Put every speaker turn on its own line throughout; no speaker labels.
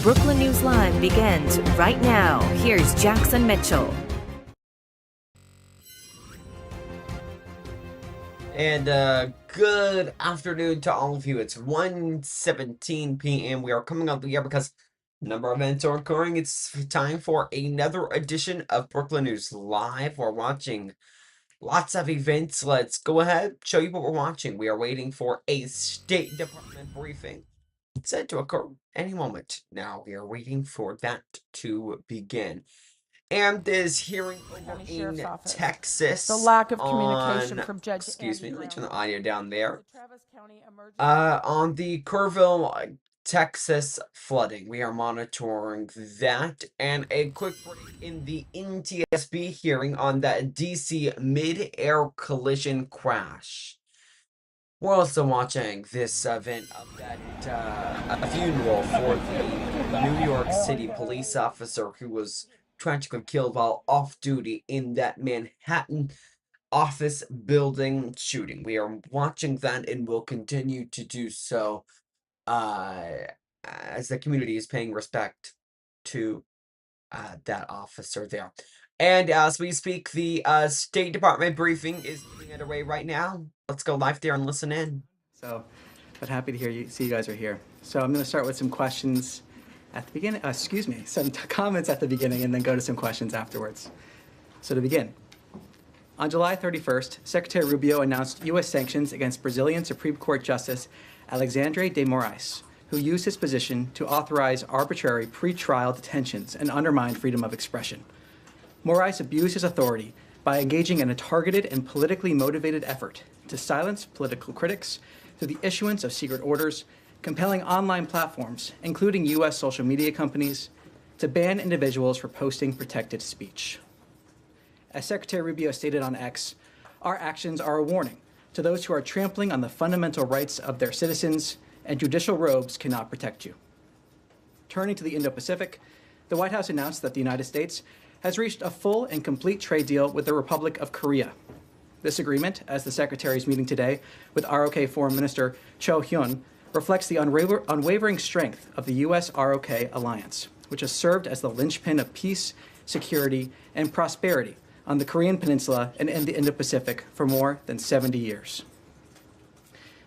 Brookland News Live begins right now. Here's Jackson Mitchell.
And good afternoon to all of you. It's 1:17 p.m. We are coming up here because a number of events are occurring. It's time for another edition of Brookland News Live. We're watching lots of events. Let's go ahead, show you what we're watching. We are waiting for a State Department briefing set to occur any moment. Now we are waiting for that to begin. And this hearing over in Texas,
the lack of communication from Judge
excuse me,
Andy
let me turn
Brown.
the audio down there.
The Travis County Emergency
On the Kerrville, Texas flooding, we are monitoring that. And a quick break in the NTSB hearing on that DC mid-air collision crash. We're also watching this event of that a funeral for the New York City police officer who was tragically killed while off duty in that Manhattan office building shooting. We are watching that and will continue to do so as the community is paying respect to that officer there. And as we speak, the State Department briefing is getting underway right now. Let's go live there and listen in.
But happy to see you guys are here. So I'm going to start with some questions at the beginning, some comments at the beginning, and then go to some questions afterwards. So to begin, on July 31st, Secretary Rubio announced U.S. sanctions against Brazilian Supreme Court Justice Alexandre de Moraes, who used his position to authorize arbitrary pre-trial detentions and undermine freedom of expression. Moraes abused his authority by engaging in a targeted and politically motivated effort to silence political critics through the issuance of secret orders, compelling online platforms, including U.S. social media companies, to ban individuals for posting protected speech. As Secretary Rubio stated on X, our actions are a warning to those who are trampling on the fundamental rights of their citizens, and judicial robes cannot protect you. Turning to the Indo-Pacific, the White House announced that the United States has reached a full and complete trade deal with the Republic of Korea. This agreement, as the Secretary is meeting today with ROK Foreign Minister Cho Hyun, reflects the unwavering strength of the U.S.-ROK alliance, which has served as the linchpin of peace, security, and prosperity on the Korean Peninsula and in the Indo-Pacific for more than 70 years.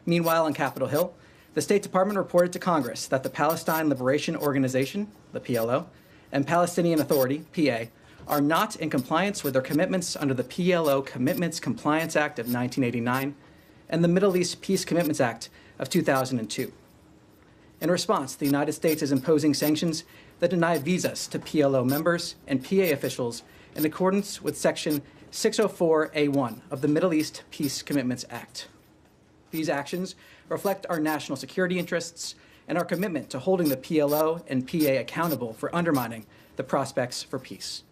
Meanwhile, on Capitol Hill, the State Department reported to Congress that the Palestine Liberation Organization, the PLO, and Palestinian Authority, PA, are not in compliance with their commitments under the PLO Commitments Compliance Act of 1989 and the Middle East Peace Commitments Act of 2002. In response, the United States is imposing sanctions that deny visas to PLO members and PA officials in accordance with Section 604A1 of the Middle East Peace Commitments Act. These actions reflect our national security interests and our commitment to holding the PLO and PA accountable for undermining the prospects for peace.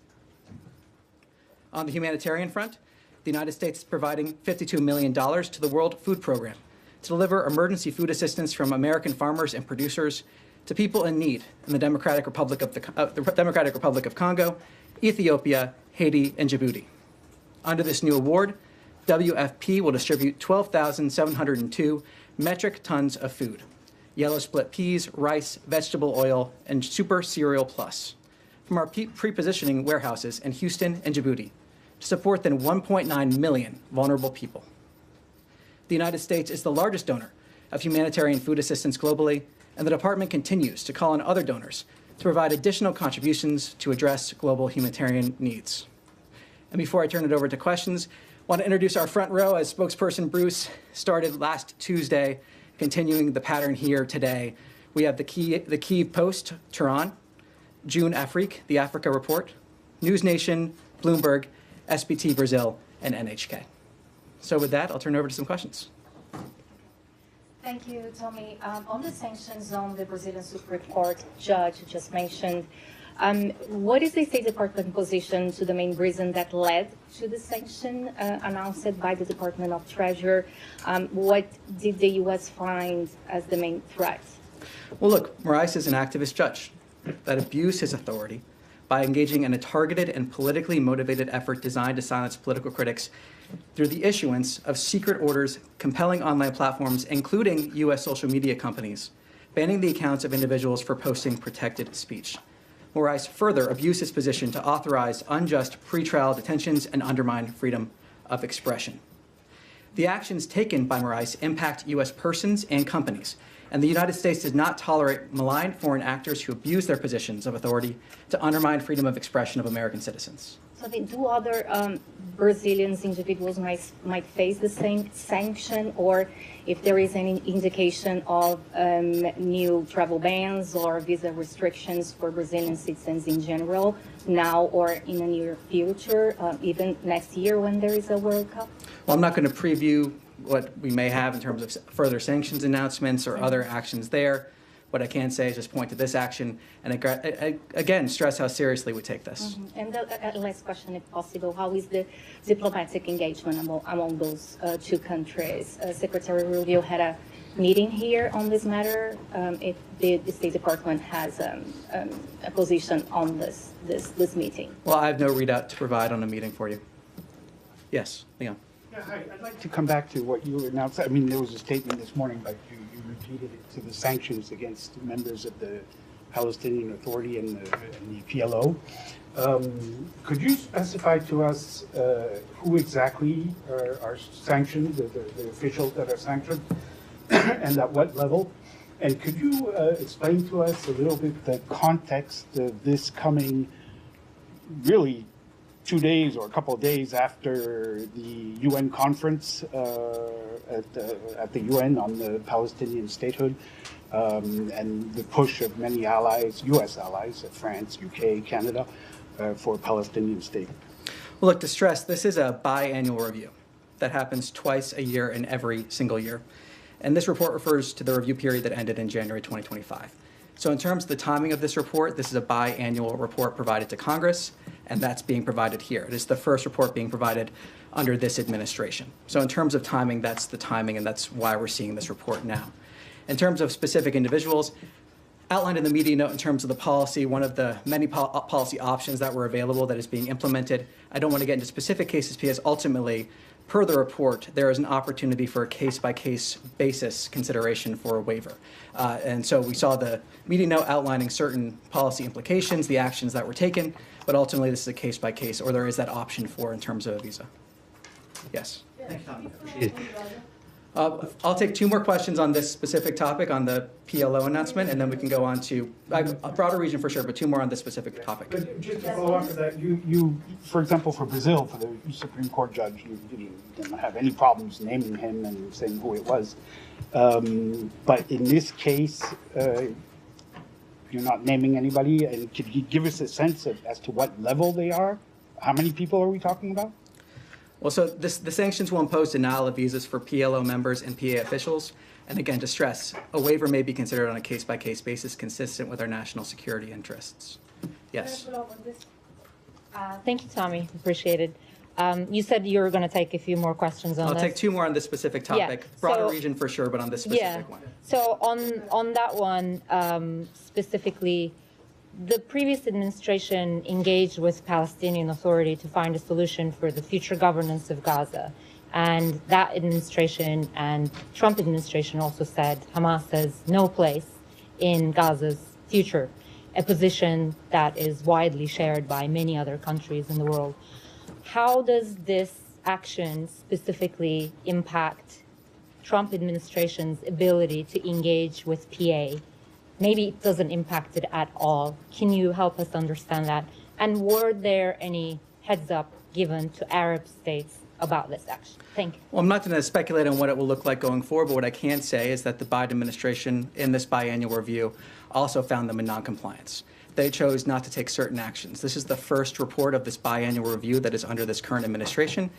On the humanitarian front, the United States is providing $52 million to the World Food Program to deliver emergency food assistance from American farmers and producers to people in need in the Democratic Republic of Congo, Ethiopia, Haiti, and Djibouti. Under this new award, WFP will distribute 12,702 metric tons of food, yellow split peas, rice, vegetable oil, and Super Cereal Plus from our pre-positioning warehouses in Houston and Djibouti to support than 1.9 million vulnerable people. The United States is the largest donor of humanitarian food assistance globally, and the department continues to call on other donors to provide additional contributions to address global humanitarian needs. And before I turn it over to questions, I want to introduce our front row as spokesperson Bruce started last Tuesday, continuing the pattern here today. We have the Kyiv Post, Tehran, June Afrique, the Africa Report, News Nation, Bloomberg, SBT Brazil, and NHK. So with that, I'll turn it over to some questions.
Thank you, Tommy. On the sanctions on the Brazilian Supreme Court judge just mentioned, what is the State Department position to the main reason that led to the sanction announced by the Department of Treasury? What did the U.S. find as the main threat?
Well, look, Moraes is an activist judge that abused his authority by engaging in a targeted and politically motivated effort designed to silence political critics through the issuance of secret orders compelling online platforms, including U.S. social media companies, banning the accounts of individuals for posting protected speech. Moraes further abused his position to authorize unjust pretrial detentions and undermine freedom of expression. The actions taken by Moraes impact U.S. persons and companies, and the United States does not tolerate malign foreign actors who abuse their positions of authority to undermine freedom of expression of American citizens.
So do other Brazilians, individuals might face the same sanction, or if there is any indication of new travel bans or visa restrictions for Brazilian citizens in general, now or in the near future, even next year when there is a World Cup?
Well, I'm not going to preview what we may have in terms of further sanctions announcements or other actions there. What I can say is just point to this action and again stress how seriously we take this.
Mm-hmm. And the last question, if possible, how is the diplomatic engagement among those two countries? Secretary Rubio had a meeting here on this matter. If the State Department has a position on this meeting.
Well, I have no readout to provide on a meeting for you. Yes, Leon.
Yeah, hi. I'd like to come back to what you announced. I mean, there was a statement this morning, but you repeated it, to the sanctions against members of the Palestinian Authority and the PLO. Could you specify to us who exactly are sanctioned, the officials that are sanctioned, and at what level? And could you explain to us a little bit the context of this coming really 2 days or a couple of days after the UN conference at the UN on the Palestinian statehood, and the push of many allies, U.S. allies, France, UK, Canada, for Palestinian state?
Well, look, to stress, this is a biannual review that happens twice a year in every single year. And this report refers to the review period that ended in January 2025. So in terms of the timing of this report, this is a biannual report provided to Congress, and that's being provided here. It is the first report being provided under this administration. So in terms of timing, that's the timing, and that's why we're seeing this report now. In terms of specific individuals, outlined in the media note in terms of the policy, one of the many policy options that were available that is being implemented. I don't want to get into specific cases because ultimately, per the report, there is an opportunity for a case-by-case basis consideration for a waiver. And so we saw the media note outlining certain policy implications, the actions that were taken, but ultimately this is a case-by-case, or there is that option for in terms of a visa. Yes. Thanks, Tommy. Appreciate it. I'll take 2 more questions on this specific topic, on the PLO announcement, and then we can go on to a broader region for sure, but 2 more on this specific topic.
But just to follow up with that, you, for example, for Brazil, for the Supreme Court judge, you didn't have any problems naming him and saying who it was. But in this case, you're not naming anybody. And could you give us a sense as to what level they are? How many people are we talking about?
Well, so the sanctions will impose denial of visas for PLO members and PA officials. And again, to stress, a waiver may be considered on a case-by-case basis consistent with our national security interests. Yes.
Thank you, Tommy. Appreciate it. You said you were going to take a few more questions on this.
I'll take 2 more on this specific topic.
Yeah.
Broader
So-
region for sure, but on this specific one.
So on that one, specifically, the previous administration engaged with Palestinian Authority to find a solution for the future governance of Gaza. And that administration and Trump administration also said Hamas has no place in Gaza's future, a position that is widely shared by many other countries in the world. How does this action specifically impact Trump administration's ability to engage with PA? Maybe it doesn't impact it at all. Can you help us understand that? And were there any heads up given to Arab states about this action? Thank you.
Well, I'm not going to speculate on what it will look like going forward, but what I can say is that the Biden administration in this biannual review also found them in noncompliance. They chose not to take certain actions. This is the first report of this biannual review that is under this current administration.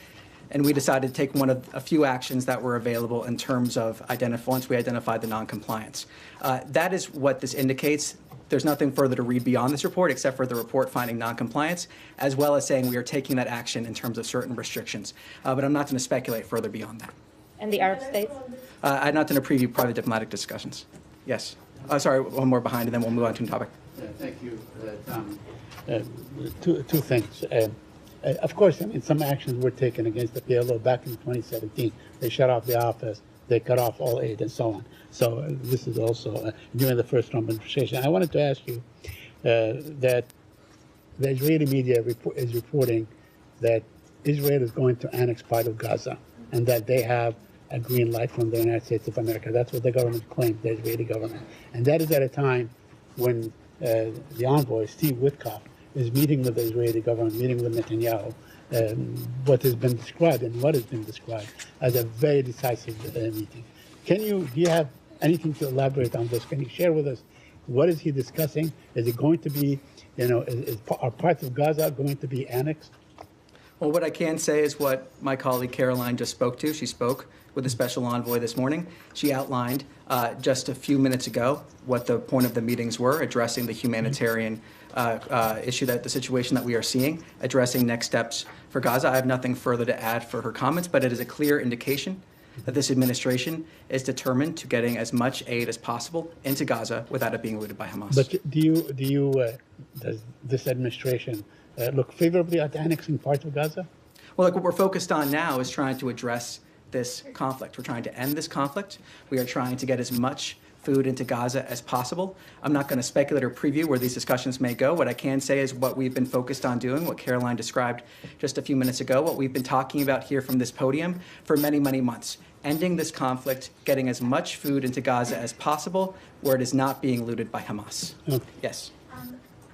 And we decided to take one of a few actions that were available in terms of once we identified the noncompliance. That is what this indicates. There's nothing further to read beyond this report except for the report finding noncompliance, as well as saying we are taking that action in terms of certain restrictions. But I'm not going to speculate further beyond that.
And the Arab states?
I'm not going to preview private diplomatic discussions. Yes. Sorry, one more behind, and then we'll move on to a topic.
Thank you, Tom. Two things. Of course, I mean, some actions were taken against the PLO back in 2017. They shut off the office. they cut off all aid and so on. So this is also during the first Trump administration. I wanted to ask you that the Israeli media is reporting that Israel is going to annex part of Gaza and that they have a green light from the United States of America. That's what the government claims, the Israeli government. And that is at a time when the envoy, Steve Witkoff, is meeting with the Israeli government, meeting with Netanyahu, what has been described as a very decisive meeting. Do you have anything to elaborate on this? Can you share with us what is he discussing? Is it going to be, are parts of Gaza going to be annexed?
Well, what I can say is what my colleague Caroline just spoke to. She spoke with the special envoy this morning. She outlined just a few minutes ago what the point of the meetings were, addressing the humanitarian issue, the situation that we are seeing, addressing next steps for Gaza. I have nothing further to add for her comments, but it is a clear indication that this administration is determined to getting as much aid as possible into Gaza without it being looted by Hamas.
But does this administration look favorably at annexing parts of Gaza?
Well, what we're focused on now is trying to address this conflict. We're trying to end this conflict. We are trying to get as much food into Gaza as possible. I'm not going to speculate or preview where these discussions may go. What I can say is what we've been focused on doing, what Caroline described just a few minutes ago, what we've been talking about here from this podium for many, many months. Ending this conflict, getting as much food into Gaza as possible where it is not being looted by Hamas.
Okay.
Yes.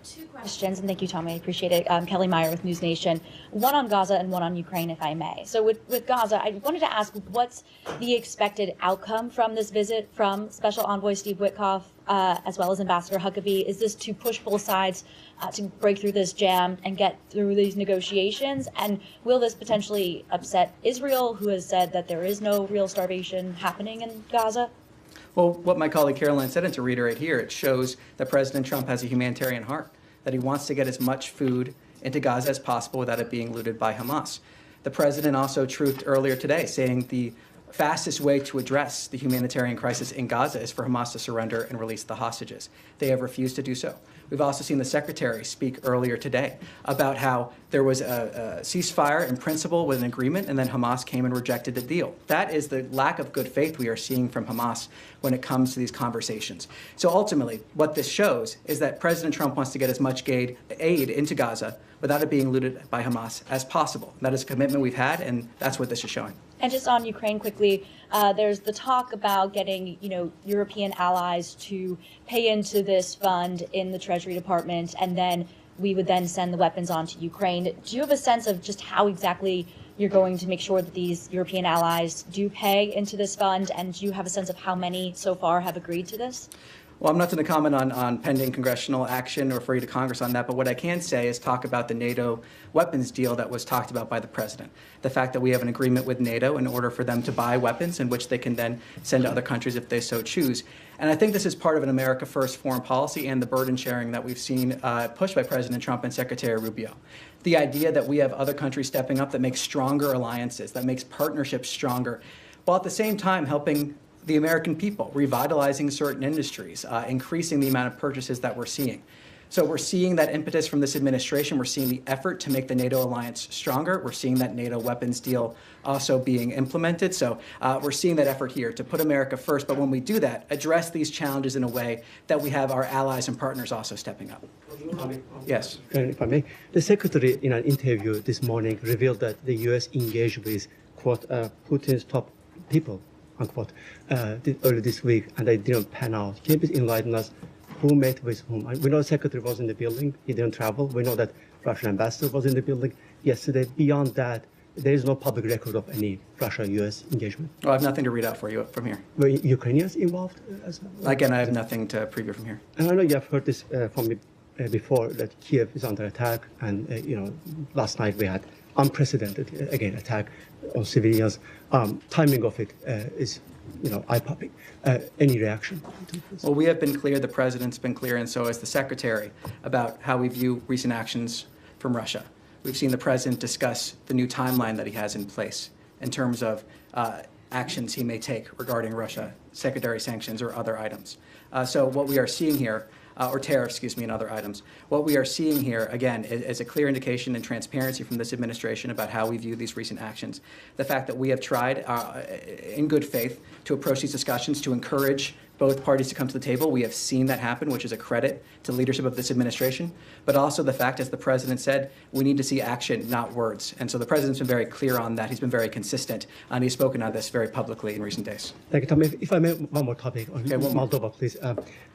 Two questions, and thank you, Tommy. I appreciate it. Kelly Meyer with News Nation. One on Gaza and one on Ukraine, if I may. So with Gaza, I wanted to ask, what's the expected outcome from this visit from Special Envoy Steve Witkoff, as well as Ambassador Huckabee? Is this to push both sides to break through this jam and get through these negotiations? And will this potentially upset Israel, who has said that there is no real starvation happening in Gaza?
Well, what my colleague Caroline said, and to reiterate here, it shows that President Trump has a humanitarian heart, that he wants to get as much food into Gaza as possible without it being looted by Hamas. The president also truthed earlier today, saying the fastest way to address the humanitarian crisis in Gaza is for Hamas to surrender and release the hostages. They have refused to do so. We've also seen the secretary speak earlier today about how there was a ceasefire in principle with an agreement, and then Hamas came and rejected the deal. That is the lack of good faith we are seeing from Hamas when it comes to these conversations. So ultimately, what this shows is that President Trump wants to get as much aid into Gaza without it being looted by Hamas as possible. That is a commitment we've had, and that's what this is showing.
And just on Ukraine quickly, there's the talk about getting, European allies to pay into this fund in the Treasury Department, and then we would then send the weapons on to Ukraine. Do you have a sense of just how exactly you're going to make sure that these European allies do pay into this fund? And do you have a sense of how many so far have agreed to this?
Well, I'm not going to comment on pending congressional action or refer you to Congress on that, but what I can say is talk about the NATO weapons deal that was talked about by the president. The fact that we have an agreement with NATO in order for them to buy weapons in which they can then send to other countries if they so choose. And I think this is part of an America First foreign policy and the burden sharing that we've seen pushed by President Trump and Secretary Rubio. The idea that we have other countries stepping up that makes stronger alliances, that makes partnerships stronger, while at the same time helping the American people, revitalizing certain industries, increasing the amount of purchases that we're seeing. So we're seeing that impetus from this administration. We're seeing the effort to make the NATO alliance stronger. We're seeing that NATO weapons deal also being implemented. So we're seeing that effort here to put America first. But when we do that, address these challenges in a way that we have our allies and partners also stepping up. Yes.
If I may, the secretary in an interview this morning revealed that the U.S. engaged with, quote, Putin's top people, unquote, early this week, and they didn't pan out. Can you please enlighten us who met with whom? We know the secretary was in the building. He didn't travel. We know that Russian ambassador was in the building yesterday. Beyond that, there is no public record of any Russia-U.S. engagement.
Well, I have nothing to read out for you from here.
Were Ukrainians involved as well?
Again, I have nothing to preview from here.
And I know you have heard this from me before, that Kiev is under attack. And, last night we had unprecedented, again, attack on civilians. Timing of it is, eye-popping. Any reaction to this?
Well, we have been clear, the president's been clear, and so has the secretary, about how we view recent actions from Russia. We've seen the president discuss the new timeline that he has in place in terms of actions he may take regarding Russia, secondary sanctions or other items. So what we are seeing here or tariffs, excuse me, and other items. What we are seeing here, again, is a clear indication and transparency from this administration about how we view these recent actions. The fact that we have tried, in good faith, to approach these discussions to encourage both parties to come to the table. We have seen that happen, which is a credit to the leadership of this administration, but also the fact, as the president said, we need to see action, not words. And so the president's been very clear on that. He's been very consistent, and he's spoken on this very publicly in recent days.
Thank you, Tom. If I may, one more topic on Moldova, please.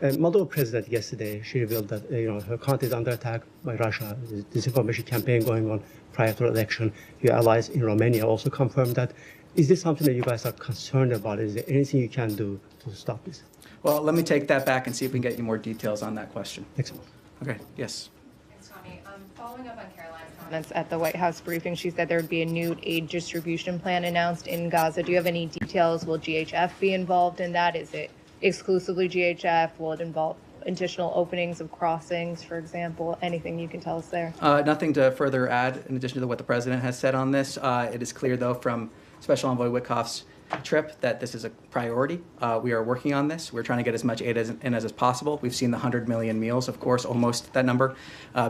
Moldova president yesterday, she revealed that her country is under attack by Russia. There's disinformation campaign going on prior to the election. Your allies in Romania also confirmed that. Is this something that you guys are concerned about? Is there anything you can do to stop this?
Well, let me take that back and see if we can get you more details on that question.
Excellent.
Okay, yes.
Thanks, Tommy. Following up on Caroline's comments at the White House briefing, she said there would be a new aid distribution plan announced in Gaza. Do you have any details? Will GHF be involved in that? Is it exclusively GHF? Will it involve additional openings of crossings, for example? Anything you can tell us there?
Nothing to further add in addition to what the president has said on this. It is clear, though, from Special Envoy Witkoff's trip that this is a priority. We are working on this. We're trying to get as much aid as possible. We've seen the 100 million meals, of course, almost that number,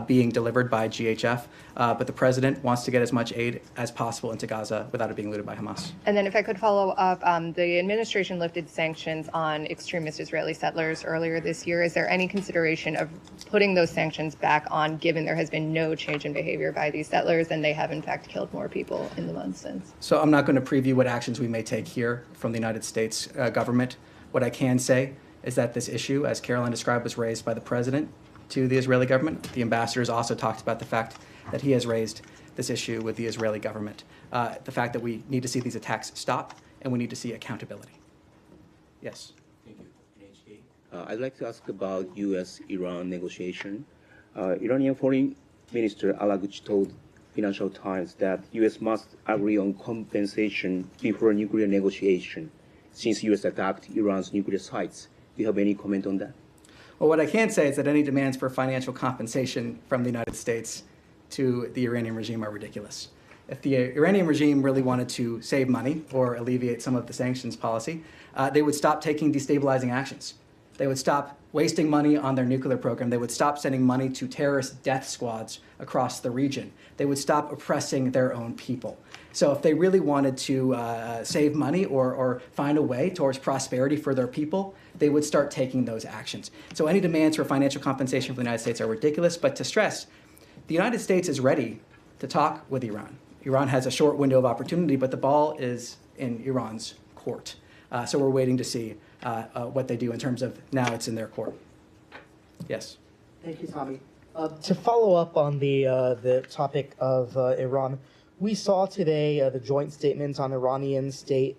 being delivered by GHF. But the president wants to get as much aid as possible into Gaza without it being looted by Hamas.
And then if I could follow up, the administration lifted sanctions on extremist Israeli settlers earlier this year. Is there any consideration of putting those sanctions back on, given there has been no change in behavior by these settlers and they have in fact killed more people in the months since?
So I'm not going to preview what actions we may take here from the United States government. What I can say is that this issue, as Caroline described, was raised by the president to the Israeli government. The ambassador has also talked about the fact that he has raised this issue with the Israeli government. The fact that we need to see these attacks stop and we need to see accountability. Yes.
Thank you. I'd like to ask about U.S.-Iran negotiation. Iranian Foreign Minister Alaguchi told Financial Times that U.S. must agree on compensation before nuclear negotiation, since U.S. attacked Iran's nuclear sites. Do you have any comment on that?
Well, what I can say is that any demands for financial compensation from the United States to the Iranian regime are ridiculous. If the Iranian regime really wanted to save money or alleviate some of the sanctions policy, they would stop taking destabilizing actions. They would stop wasting money on their nuclear program. They would stop sending money to terrorist death squads across the region. They would stop oppressing their own people. So if they really wanted to save money or find a way towards prosperity for their people, they would start taking those actions. So any demands for financial compensation from the United States are ridiculous. But to stress, the United States is ready to talk with Iran. Iran has a short window of opportunity, but the ball is in Iran's court. So we're waiting to see what they do in terms of now it's in their court. Yes.
Thank you, Tommy. To follow up on the topic of Iran, we saw today the joint statements on Iranian state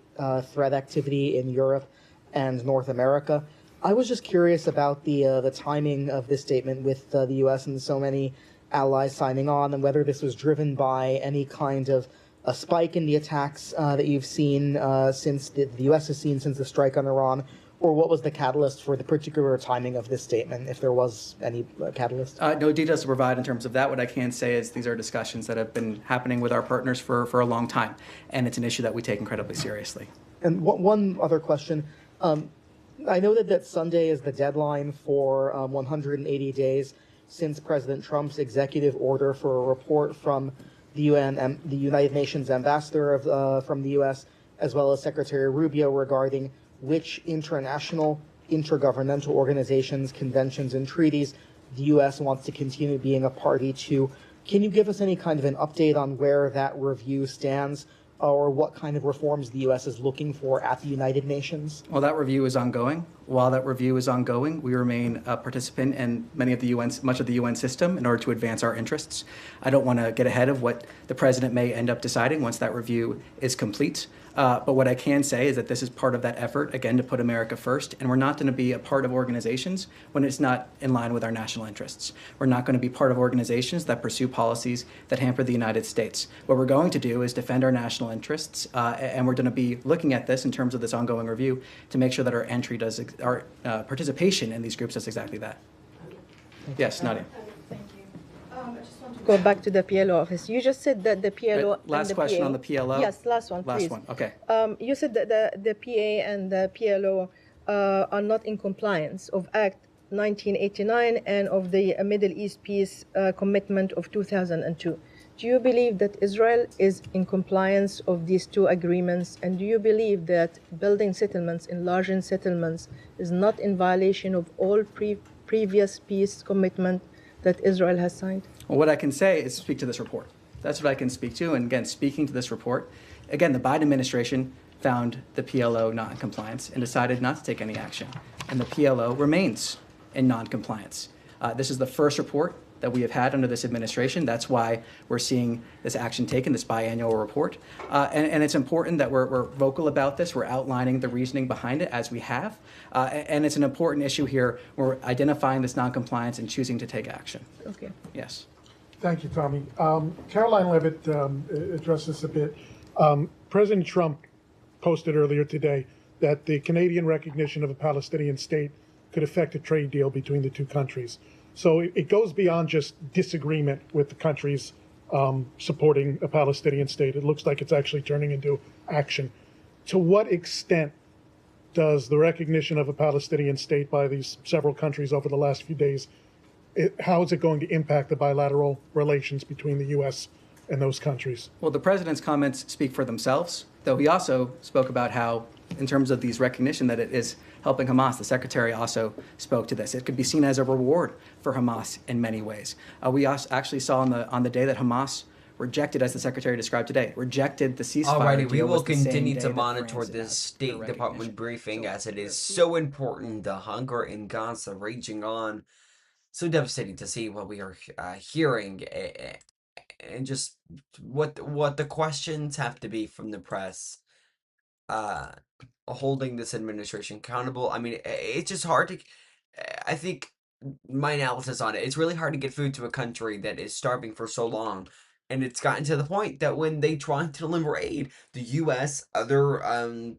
threat activity in Europe and North America. I was just curious about the timing of this statement with the U.S. and so many allies signing on, and whether this was driven by any kind of a spike in the attacks that you've seen since the U.S. has seen since the strike on Iran, or what was the catalyst for the particular timing of this statement, if there was any catalyst?
No details to provide in terms of that. What I can say is these are discussions that have been happening with our partners for a long time, and it's an issue that we take incredibly seriously.
And one other question. I know that Sunday is the deadline for 180 days since President Trump's executive order for a report from the UN and the United Nations ambassador from the U.S., as well as Secretary Rubio, regarding which international intergovernmental organizations, conventions, and treaties the U.S. wants to continue being a party to. Can you give us any kind of an update on where that review stands, or what kind of reforms the U.S. is looking for at the United Nations?
Well, that review is ongoing. While that review is ongoing, we remain a participant in much of the UN system in order to advance our interests. I don't want to get ahead of what the president may end up deciding once that review is complete. But what I can say is that this is part of that effort, again, to put America first. And we're not going to be a part of organizations when it's not in line with our national interests. We're not going to be part of organizations that pursue policies that hamper the United States. What we're going to do is defend our national interests. And we're going to be looking at this in terms of this ongoing review to make sure that our participation in these groups does exactly that. Yes, Nadia.
Go back to the PLO office. You just said that the PLO
last question on the PLO.
Yes, last one, please.
Last one, okay.
You said that the PA and the PLO are not in compliance of Act 1989 and of the Middle East peace commitment of 2002. Do you believe that Israel is in compliance of these two agreements? And do you believe that building settlements, enlarging settlements, is not in violation of all previous peace commitment that Israel has signed?
Well, what I can say is speak to this report. That's what I can speak to. And again, speaking to this report, again, the Biden administration found the PLO not in compliance and decided not to take any action. And the PLO remains in non-compliance. This is the first report that we have had under this administration. That's why we're seeing this action taken, this biannual report. And it's important that we're vocal about this. We're outlining the reasoning behind it as we have. And it's an important issue here. We're identifying this non-compliance and choosing to take action.
Okay.
Yes.
Thank you, Tommy. Caroline Levitt addressed this a bit. President Trump posted earlier today that the Canadian recognition of a Palestinian state could affect a trade deal between the two countries. So it goes beyond just disagreement with the countries supporting a Palestinian state. It looks like it's actually turning into action. To what extent does the recognition of a Palestinian state by these several countries over the last few days, how is it going to impact the bilateral relations between the U.S. and those countries?
Well, the president's comments speak for themselves, though he also spoke about how, in terms of these recognition, that it is helping Hamas. The secretary also spoke to this. It could be seen as a reward for Hamas in many ways. We also actually saw on the day that Hamas rejected, as the secretary described today, rejected the ceasefire.
Alrighty, we
deal
will
was the same
continue
day
to
that
monitor
France
this
announced
State
their
Department
recognition.
briefing as it is so important. The hunger in Gaza raging on. So devastating to see what we are hearing, and just what the questions have to be from the press, holding this administration accountable. I mean, it's just hard to. I think my analysis on it, it's really hard to get food to a country that is starving for so long. And it's gotten to the point that when they try to deliver aid, the U.S., other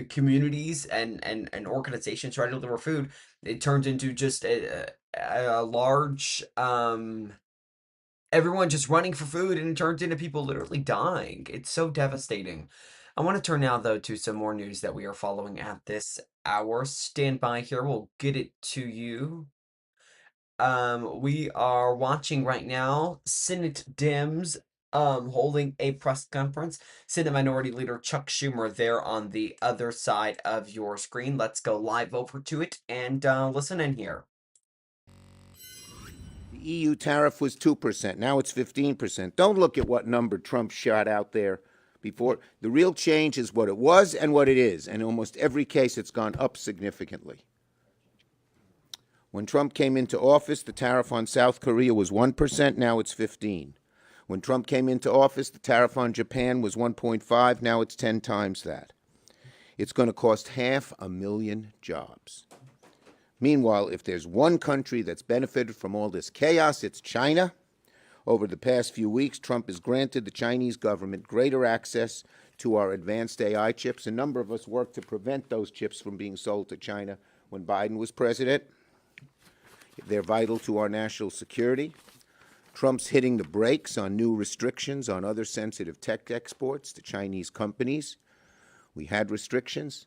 communities and organizations try to deliver food, it turns into just a large everyone just running for food, and it turns into people literally dying. It's so devastating. I want to turn now, though, to some more news that we are following at this hour. Stand by here. We'll get it to you. We are watching right now Senate Dems holding a press conference. Senate Minority Leader Chuck Schumer there on the other side of your screen. Let's go live over to it and listen in here.
The EU tariff was 2%. Now it's 15%. Don't look at what number Trump shot out there before. The real change is what it was and what it is. And in almost every case, it's gone up significantly. When Trump came into office, the tariff on South Korea was 1%. Now it's 15%. When Trump came into office, the tariff on Japan was 1.5%. Now it's 10 times that. It's going to cost 500,000 jobs. Meanwhile, if there's one country that's benefited from all this chaos, it's China. Over the past few weeks, Trump has granted the Chinese government greater access to our advanced AI chips. A number of us worked to prevent those chips from being sold to China when Biden was president. They're vital to our national security. Trump's hitting the brakes on new restrictions on other sensitive tech exports to Chinese companies. We had restrictions.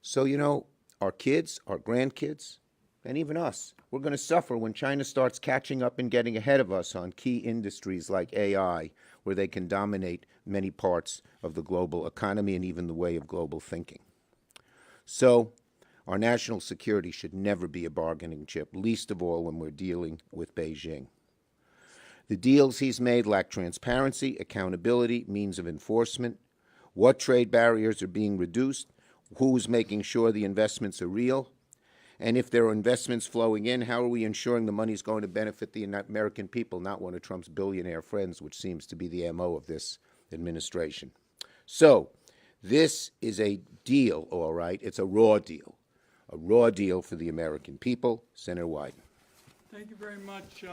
So, you know, our kids, our grandkids, and even us, we're going to suffer when China starts catching up and getting ahead of us on key industries like AI, where they can dominate many parts of the global economy and even the way of global thinking. So, our national security should never be a bargaining chip, least of all when we're dealing with Beijing. The deals he's made lack transparency, accountability, means of enforcement, what trade barriers are being reduced, who's making sure the investments are real, and if there are investments flowing in, how are we ensuring the money's going to benefit the American people, not one of Trump's billionaire friends, which seems to be the MO of this administration. So, this is a deal, all right. It's a raw deal for the American people. Senator Wyden.
Thank you very much,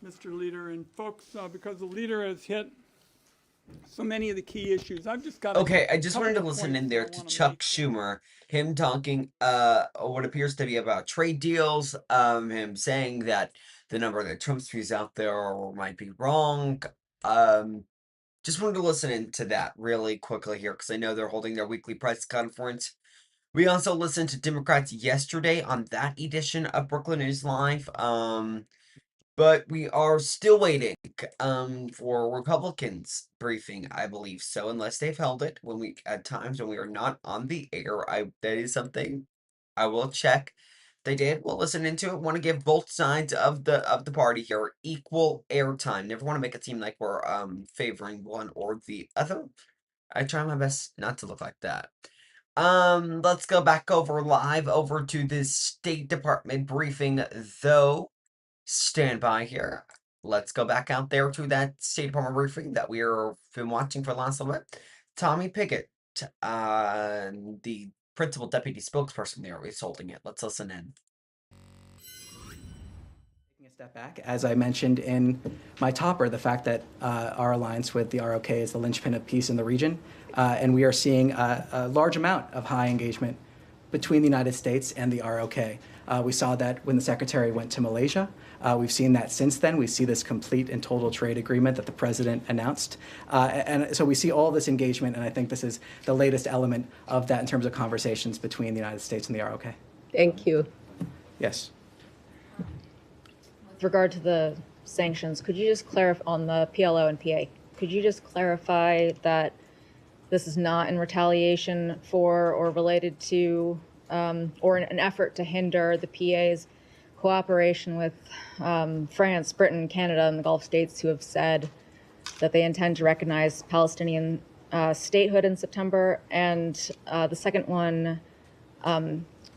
Mr. Leader. And folks, because the leader has hit so many of the key issues, I've just got
Okay, I just wanted to listen in there to Chuck Schumer, him talking what appears to be about trade deals, him saying that the number that Trump spews out there might be wrong. Just wanted to listen into that really quickly here because I know they're holding their weekly press conference. We also listened to Democrats yesterday on that edition of Brooklyn News Live. But we are still waiting for Republicans briefing, I believe so, unless they've held it when we at times when we are not on the air. That is something I will check. They did. We'll listen into it. Want to give both sides of the party here equal airtime. Never want to make it seem like we're favoring one or the other. I try my best not to look like that. Let's go back over live over to this State Department briefing though. Stand by here. Let's go back out there to that State Department briefing that we've been watching for the last little bit. Tommy Pickett, the principal deputy spokesperson there, is holding it. Let's listen in.
Taking a step back, as I mentioned in my topper, the fact that our alliance with the ROK is the linchpin of peace in the region, and we are seeing a large amount of high engagement between the United States and the ROK. We saw that when the Secretary went to Malaysia. We've seen that since then. We see this complete and total trade agreement that the President announced. And so we see all this engagement, and I think this is the latest element of that in terms of conversations between the United States and the ROK.
Thank you.
Yes.
With regard to the sanctions, could you just clarify on the PLO and PA, could you just clarify that this is not in retaliation for or related to or an effort to hinder the PA's cooperation with France, Britain, Canada, and the Gulf states who have said that they intend to recognize Palestinian statehood in September? And the second one,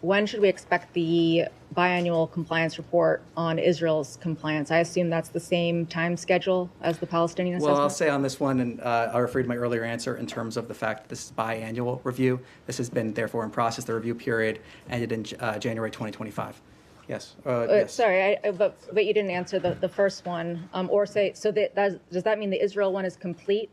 when should we expect the biannual compliance report on Israel's compliance? I assume that's the same time schedule as the Palestinian assessment?
Well, I'll say on this one, and I'll refer to my earlier answer in terms of the fact that this is biannual review. This has been, therefore, in process. The review period ended in January 2025. Yes. Yes.
Sorry, but you didn't answer the first one. Or say, so does that mean the Israel one is complete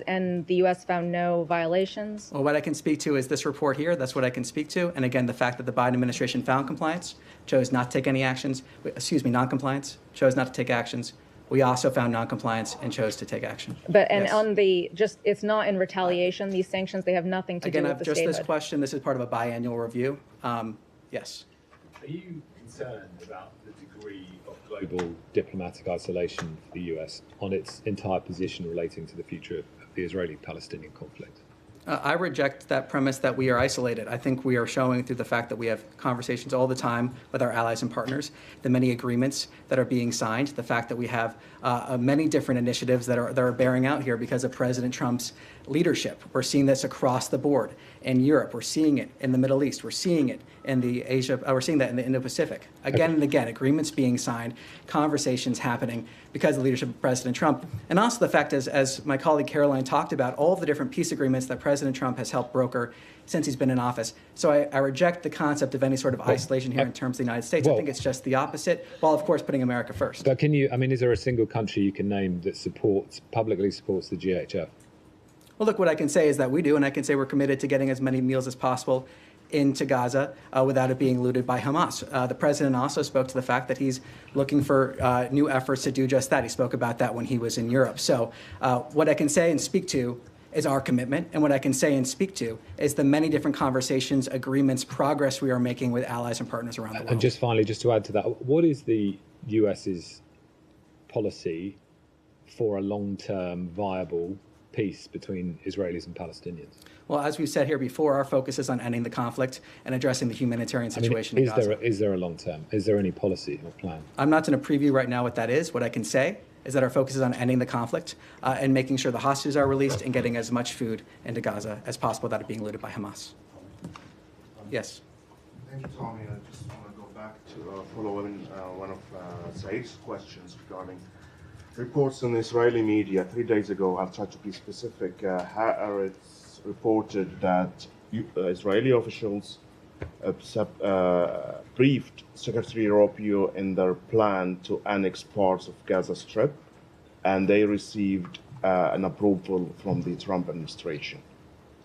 and the U.S. found no violations?
Well, what I can speak to is this report here. That's what I can speak to. And again, the fact that the Biden administration found compliance, chose not to take any actions, non-compliance, chose not to take actions. We also found non-compliance and chose to take action.
But, and
yes.
on the, it's not in retaliation, these sanctions, they have nothing to do with the
just
statehood.
this question, this is part of a biannual review. Yes.
Are you concerned about the degree of global diplomatic isolation for the US on its entire position relating to the future of the Israeli-Palestinian conflict?
I reject that premise that we are isolated. I think we are showing through the fact that we have conversations all the time with our allies and partners, the many agreements that are being signed, the fact that we have many different initiatives that are bearing out here because of President Trump's leadership. We're seeing this across the board in Europe. We're seeing it in the Middle East. We're seeing it in the Asia. We're seeing that in the Indo-Pacific. Again and again, agreements being signed, conversations happening because of the leadership of President Trump. And also the fact, as my colleague Caroline talked about, all of the different peace agreements that President Trump has helped broker since he's been in office. So I reject the concept of any sort of isolation here in terms of the United States. I think it's just the opposite, while of course putting America first.
But can you, is there a single country you can name that publicly supports the GHF?
Well, look, what I can say is that we do, and I can say we're committed to getting as many meals as possible into Gaza without it being looted by Hamas. The president also spoke to the fact that he's looking for new efforts to do just that. He spoke about that when he was in Europe. So what I can say and speak to is our commitment, and what I can say and speak to is the many different conversations, agreements, progress we are making with allies and partners around the world.
And just finally, just to add to that, what is the US's policy for a long-term viable peace between Israelis and Palestinians?
Well, as we've said here before, our focus is on ending the conflict and addressing the humanitarian situation in Gaza.
Is there a long term? Is there any policy or plan?
I'm not going to preview right now what that is. What I can say is that our focus is on ending the conflict and making sure the hostages are released and getting as much food into Gaza as possible without it being looted by Hamas. Yes.
Thank you, Tommy. I just want to go back to following one of Said's questions regarding reports in Israeli media. 3 days ago, I'll try to be specific. Haaretz reported that Israeli officials briefed Secretary Rubio in their plan to annex parts of Gaza Strip, and they received an approval from the Trump administration.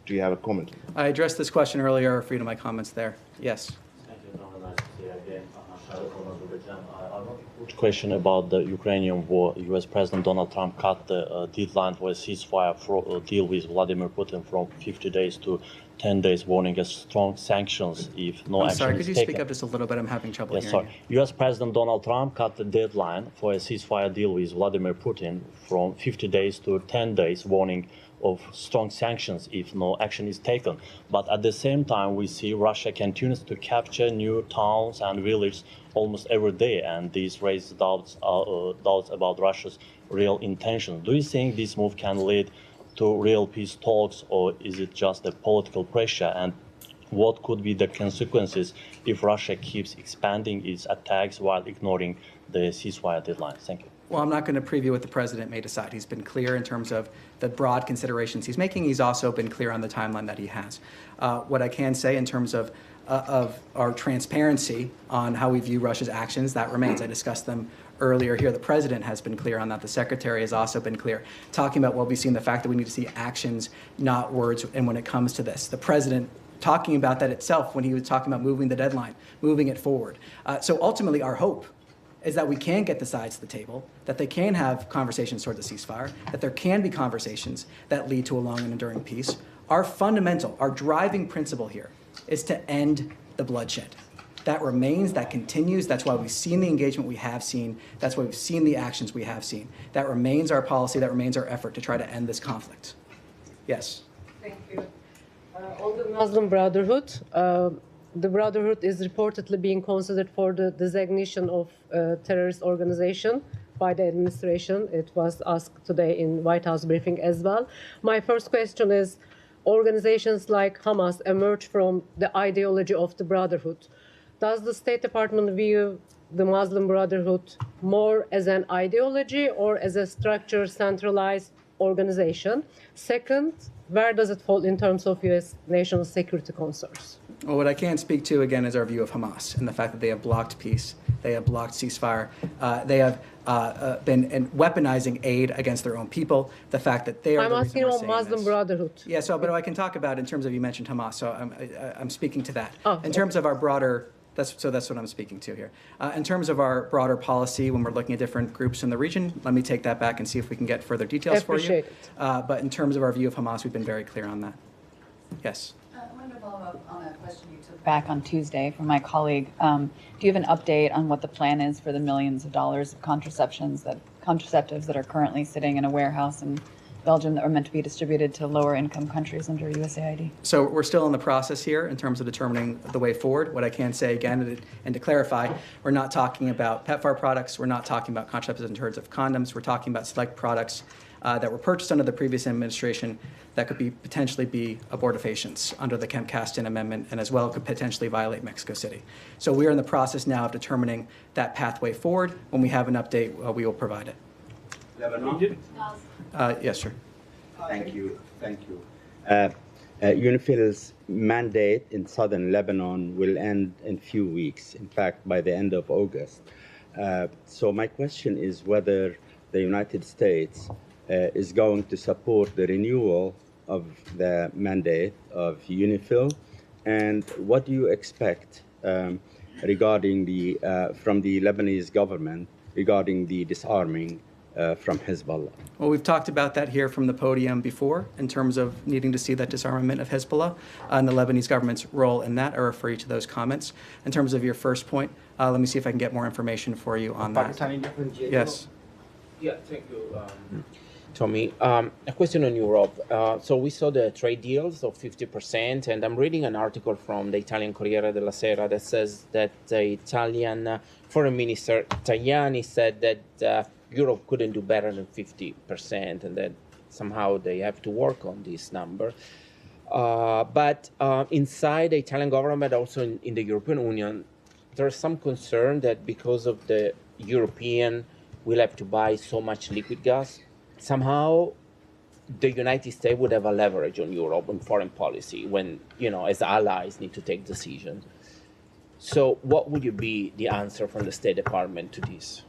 Do you have a comment?
I addressed this question earlier. Free to my comments there. Yes.
Thank you, Tom. Nice to see you again. Question about the Ukrainian war. U.S. President Donald Trump cut the deadline for a ceasefire deal with Vladimir Putin from 50 days to 10 days, warning of strong sanctions if no
I'm
action
sorry,
is
could you
taken.
speak up just a little bit? I'm having trouble
Yes,
hearing
sorry. U.S. President Donald Trump cut the deadline for a ceasefire deal with Vladimir Putin from 50 days to 10 days, warning of strong sanctions if no action is taken. But at the same time, we see Russia continues to capture new towns and villages almost every day, and these raise doubts about Russia's real intentions. Do you think this move can lead to real peace talks, or is it just a political pressure? And what could be the consequences if Russia keeps expanding its attacks while ignoring the ceasefire deadline? Thank you.
Well, I'm not going to preview what the president may decide. He's been clear in terms of the broad considerations he's making. He's also been clear on the timeline that he has. What I can say in terms of our transparency on how we view Russia's actions, that remains. I discussed them earlier here. The president has been clear on that. The secretary has also been clear, talking about what we've seen, the fact that we need to see actions, not words. And when it comes to this, the president talking about that itself when he was talking about moving the deadline, moving it forward. So ultimately, our hope is that we can get the sides to the table, that they can have conversations towards a ceasefire, that there can be conversations that lead to a long and enduring peace. Our fundamental, our driving principle here is to end the bloodshed. That remains, that continues. That's why we've seen the engagement we have seen. That's why we've seen the actions we have seen. That remains our policy, that remains our effort to try to end this conflict. Yes?
Thank you. On the Muslim Brotherhood, the Brotherhood is reportedly being considered for the designation of terrorist organization by the administration. It was asked today in White House briefing as well. My first question is, organizations like Hamas emerge from the ideology of the Brotherhood. Does the State Department view the Muslim Brotherhood more as an ideology or as a structured, centralized organization? Second, where does it fall in terms of U.S. national security concerns?
Well, what I can speak to, again, is our view of Hamas and the fact that they have blocked peace, they have blocked ceasefire, they have been weaponizing aid against their own people, the fact that they are
I'm
the
asking
reason we're
about
saying
Muslim
this.
Brotherhood.
Yeah, so, but I can talk about in terms of, you mentioned Hamas, so I'm speaking to that.
Oh,
in terms of our broader, that's what I'm speaking to here. In terms of our broader policy, when we're looking at different groups in the region, let me take that back and see if we can get further details for you.
Appreciate it.
But in terms of our view of Hamas, we've been very clear on that. Yes.
I wanted to follow up on a question you took back on Tuesday from my colleague. Do you have an update on what the plan is for the millions of dollars of contraceptives that are currently sitting in a warehouse in Belgium that are meant to be distributed to lower income countries under USAID?
So we're still in the process here in terms of determining the way forward. What I can say again, and to clarify, we're not talking about PEPFAR products. We're not talking about contraceptives in terms of condoms. We're talking about select products that were purchased under the previous administration that could potentially be abortifacients under the Kemp-Kasten Amendment, and as well could potentially violate Mexico City. So we are in the process now of determining that pathway forward. When we have an update, we will provide it. Yes, sir.
Thank you. Thank you. UNIFIL's mandate in southern Lebanon will end in a few weeks, in fact, by the end of August. So my question is whether the United States is going to support the renewal of the mandate of UNIFIL, and what do you expect regarding from the Lebanese government regarding the disarming from Hezbollah?
Well, we've talked about that here from the podium before in terms of needing to see that disarmament of Hezbollah and the Lebanese government's role in that. I refer you to those comments. In terms of your first point, let me see if I can get more information for you on that. Yes.
Yeah, thank you, Tommy. A question on Europe. So we saw the trade deals of 50%, and I'm reading an article from the Italian Corriere della Sera that says that the Italian Foreign Minister Tajani said that Europe couldn't do better than 50%, and that somehow they have to work on this number. But inside the Italian government, also in the European Union, there's some concern that because of the European will have to buy so much liquid gas, somehow the United States would have a leverage on Europe on foreign policy when, as allies need to take decisions. So what would be the answer from the State Department to this?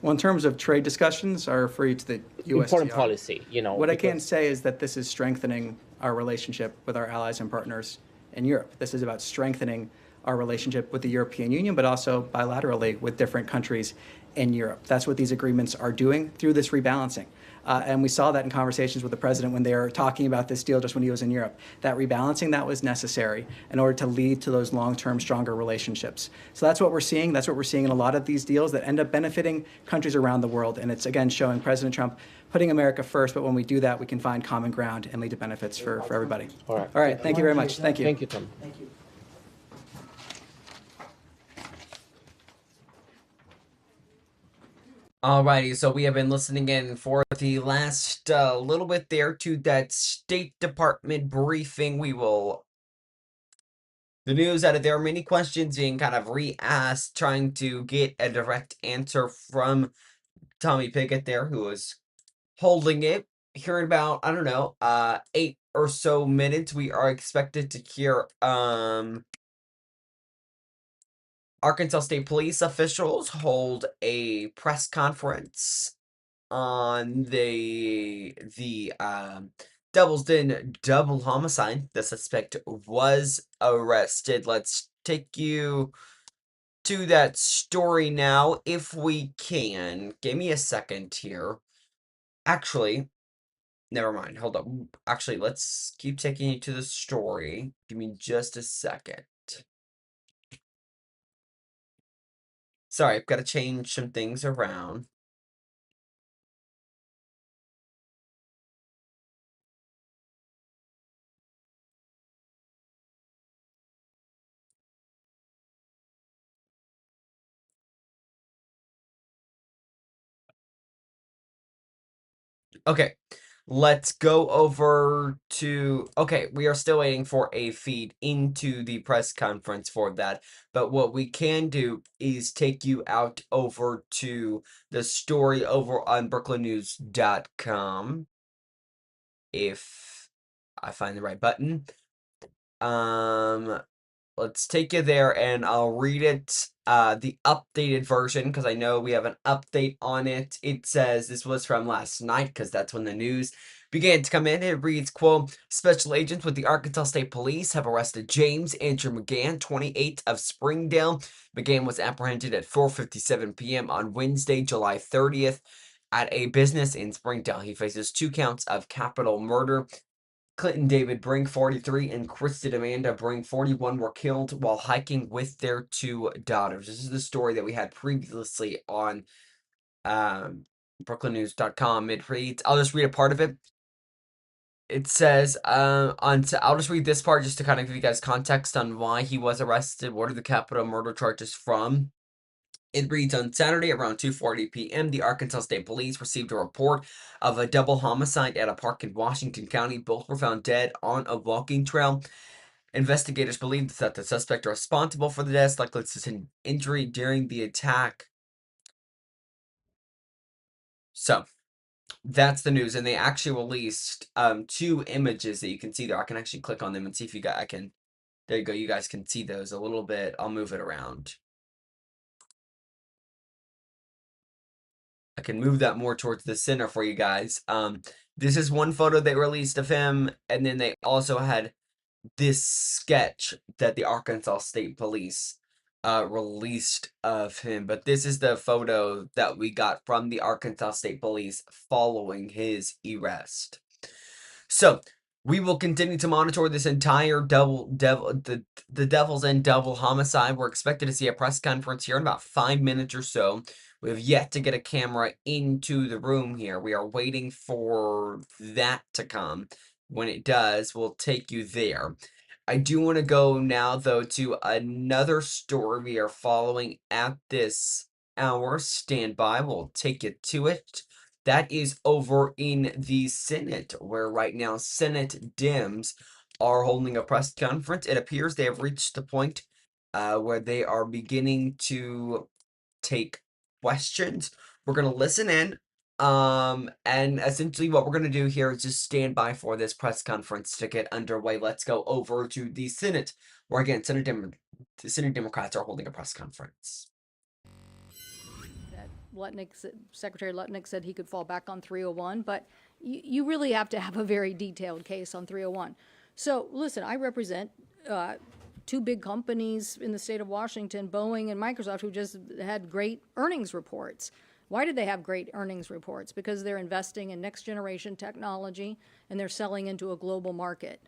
Well, in terms of trade discussions, I refer you to the USTR.
Foreign policy,
What I can say is that this is strengthening our relationship with our allies and partners in Europe. This is about strengthening our relationship with the European Union, but also bilaterally with different countries in Europe. That's what these agreements are doing through this rebalancing. And we saw that in conversations with the president when they were talking about this deal just when he was in Europe. That rebalancing that was necessary in order to lead to those long-term, stronger relationships. So that's what we're seeing. That's what we're seeing in a lot of these deals that end up benefiting countries around the world. And it's, again, showing President Trump putting America first. But when we do that, we can find common ground and lead to benefits for everybody.
All right.
All right. Thank you very much. Thank you.
Thank you, Tom.
Thank you.
Alrighty, so we have been listening in for the last little bit there to that State Department briefing. The news out of there, many questions being kind of re-asked, trying to get a direct answer from Tommy Pigott there, who was holding it. Here in about, I don't know, 8 or so minutes, we are expected to hear, Arkansas State Police officials hold a press conference on the Devil's Den double homicide. The suspect was arrested. Let's take you to that story now, if we can. Give me a second here. Actually, never mind. Hold up. Actually, let's keep taking you to the story. Give me just a second. Sorry, I've got to change some things around. Okay, let's go over to. Okay, we are still waiting for a feed into the press conference for that. But what we can do is take you out over to the story over on brooklandnews.com. If I find the right button. Let's take you there and I'll read it, the updated version, because I know we have an update on it. It says this was from last night, because that's when the news began to come in. It reads, quote, special agents with the Arkansas State Police have arrested James Andrew McGann, 28, of Springdale. McGann was apprehended at 4:57 p.m. on Wednesday, July 30th, at a business in Springdale. He faces 2 counts of capital murder. Clinton David Brink, 43, and Kristen Amanda Brink, 41, were killed while hiking with their 2 daughters. This is the story that we had previously on BrooklandNews.com. It reads, I'll just read a part of it. It says, I'll just read this part just to kind of give you guys context on why he was arrested. What are the capital murder charges from? It reads, on Saturday around 2:40 p.m., the Arkansas State Police received a report of a double homicide at a park in Washington County. Both were found dead on a walking trail. Investigators believe that the suspect responsible for the deaths likely sustained injury during the attack. So, that's the news, and they actually released 2 images that you can see there. I can actually click on them and see if you guys, there you go, you guys can see those a little bit. I'll move it around. I can move that more towards the center for you guys. This is one photo they released of him, and then they also had this sketch that the Arkansas State Police released of him. But this is the photo that we got from the Arkansas State Police following his arrest. So, we will continue to monitor this entire the Devil's Den double homicide. We're expected to see a press conference here in about 5 minutes or so. We have yet to get a camera into the room here. We are waiting for that to come. When it does, we'll take you there. I do want to go now, though, to another story we are following at this hour. Stand by. We'll take you to it. That is over in the Senate, where right now Senate Dems are holding a press conference. It appears they have reached the point where they are beginning to take questions. We're going to listen in. And essentially what we're going to do here is just stand by for this press conference to get underway. Let's go over to the Senate, where again, Senate Democrats are holding a press conference.
Secretary Lutnick said he could fall back on 301, but you really have to have a very detailed case on 301. So listen, I represent two big companies in the state of Washington, Boeing and Microsoft, who just had great earnings reports. Why did they have great earnings reports? Because they're investing in next generation technology and they're selling into a global market.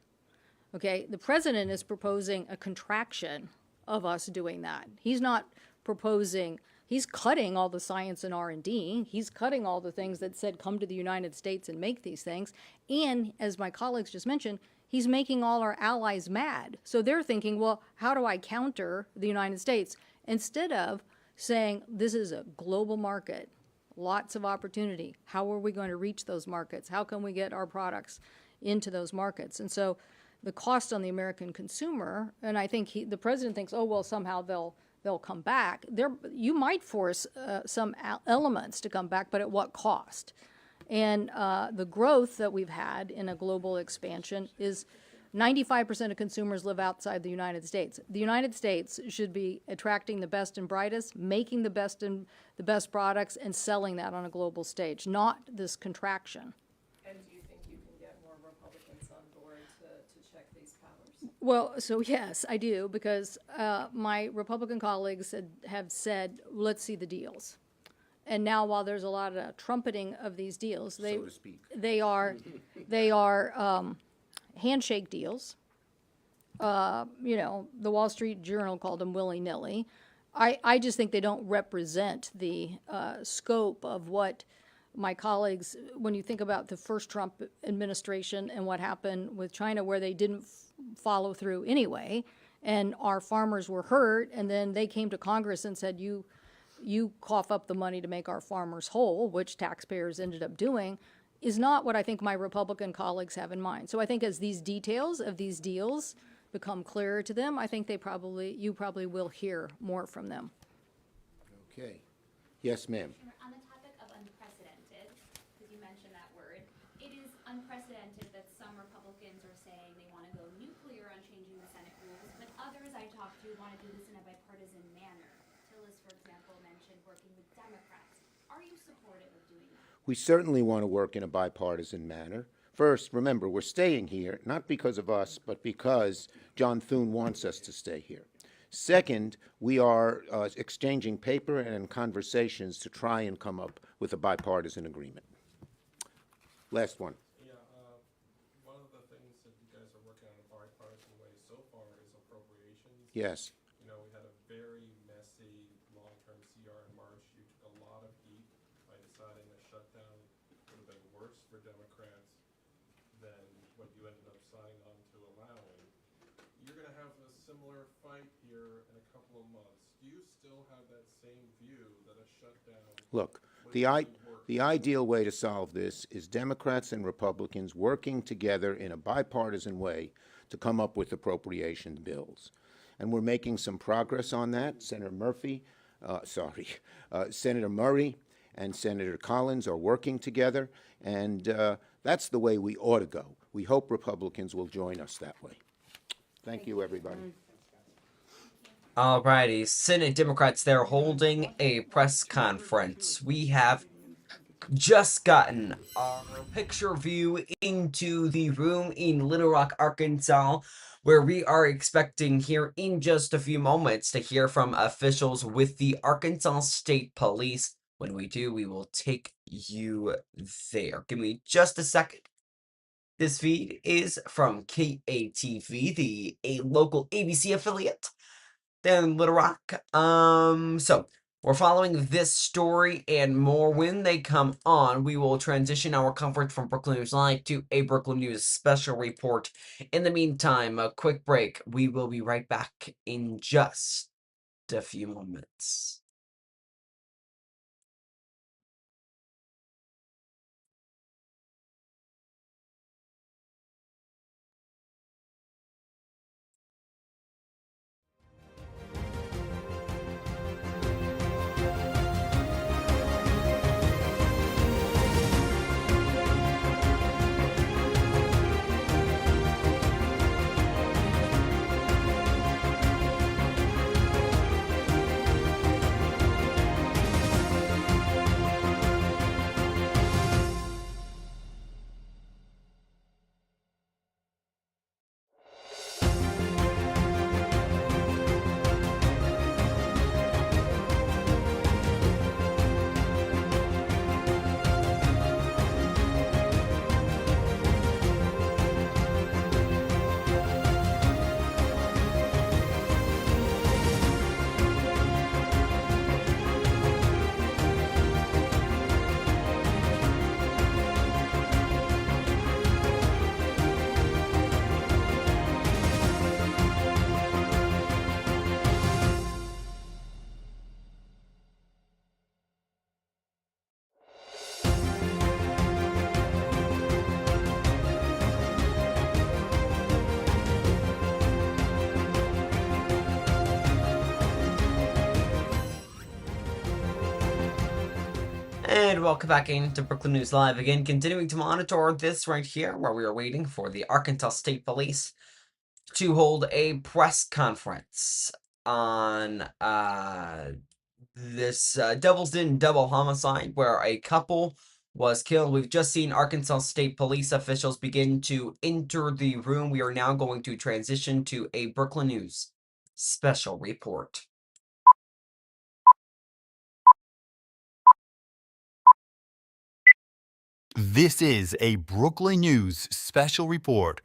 Okay, the president is proposing a contraction of us doing that. He's not proposing, he's cutting all the science and R&D. He's cutting all the things that said come to the United States and make these things. And as my colleagues just mentioned, he's making all our allies mad. So they're thinking, well, how do I counter the United States? Instead of saying this is a global market, lots of opportunity. How are we going to reach those markets? How can we get our products into those markets? And so the cost on the American consumer, and I think the president thinks, oh, well, somehow they'll come back. You might force some elements to come back, but at what cost? And the growth that we've had in a global expansion is 95% of consumers live outside the United States. The United States should be attracting the best and brightest, making the best and the best products, and selling that on a global stage, not this contraction.
And do you think you can get more Republicans on board to check these powers?
Well, so yes, I do, because my Republican colleagues have said, let's see the deals. And now, while there's a lot of trumpeting of these deals,
so to speak,
they are handshake deals. You know, the Wall Street Journal called them willy-nilly. I just think they don't represent the scope of what my colleagues, when you think about the first Trump administration and what happened with China, where they didn't follow through anyway, and our farmers were hurt, and then they came to Congress and said, you cough up the money to make our farmers whole, which taxpayers ended up doing, is not what I think my Republican colleagues have in mind. So I think as these details of these deals become clearer to them, I think you probably will hear more from them.
Okay. Yes, ma'am.
On the topic of unprecedented, because you mentioned that word, it is unprecedented that some Republicans are saying they want to go nuclear on changing the Senate rules, but others I talked to want to do this in a bipartisan manner. Tillis, for example, mentioned working with Democrats. Are you supportive of doing that?
We certainly want to work in a bipartisan manner. First, remember, we're staying here, not because of us, but because John Thune wants us to stay here. Second, we are exchanging paper and conversations to try and come up with a bipartisan agreement. Last one.
Yeah, one of the things that you guys are working on in a bipartisan way so far is appropriations.
Yes.
You know, we had a very messy long-term CR in March. You took a lot of heat by deciding a shutdown would have been worse for Democrats than what you ended up signing on to allowing. You're going to have a similar fight here in a couple of months. Do you still have that same view that a shutdown...
Look, the ideal way to solve this is Democrats and Republicans working together in a bipartisan way to come up with appropriation bills. And we're making some progress on that. Senator Murray and Senator Collins are working together, and that's the way we ought to go. We hope Republicans will join us that way. Thank you, everybody.
Alrighty, Senate Democrats, they're holding a press conference. We have just gotten our picture view into the room in Little Rock, Arkansas, where we are expecting here in just a few moments to hear from officials with the Arkansas State Police. When we do, we will take you there. Give me just a second. This feed is from KATV, a local ABC affiliate there in Little Rock. So we're following this story and more. When they come on, we will transition our coverage from Brookland News Live to a Brookland News special report. In the meantime, a quick break. We will be right back in just a few moments. And welcome back into Brooklyn News Live again, continuing to monitor this right here, where we are waiting for the Arkansas State Police to hold a press conference on this Devil's Den double homicide where a couple was killed. We've just seen Arkansas State Police officials begin to enter the room. We are now going to transition to a Brooklyn News special report.
This is a Brooklyn News special report.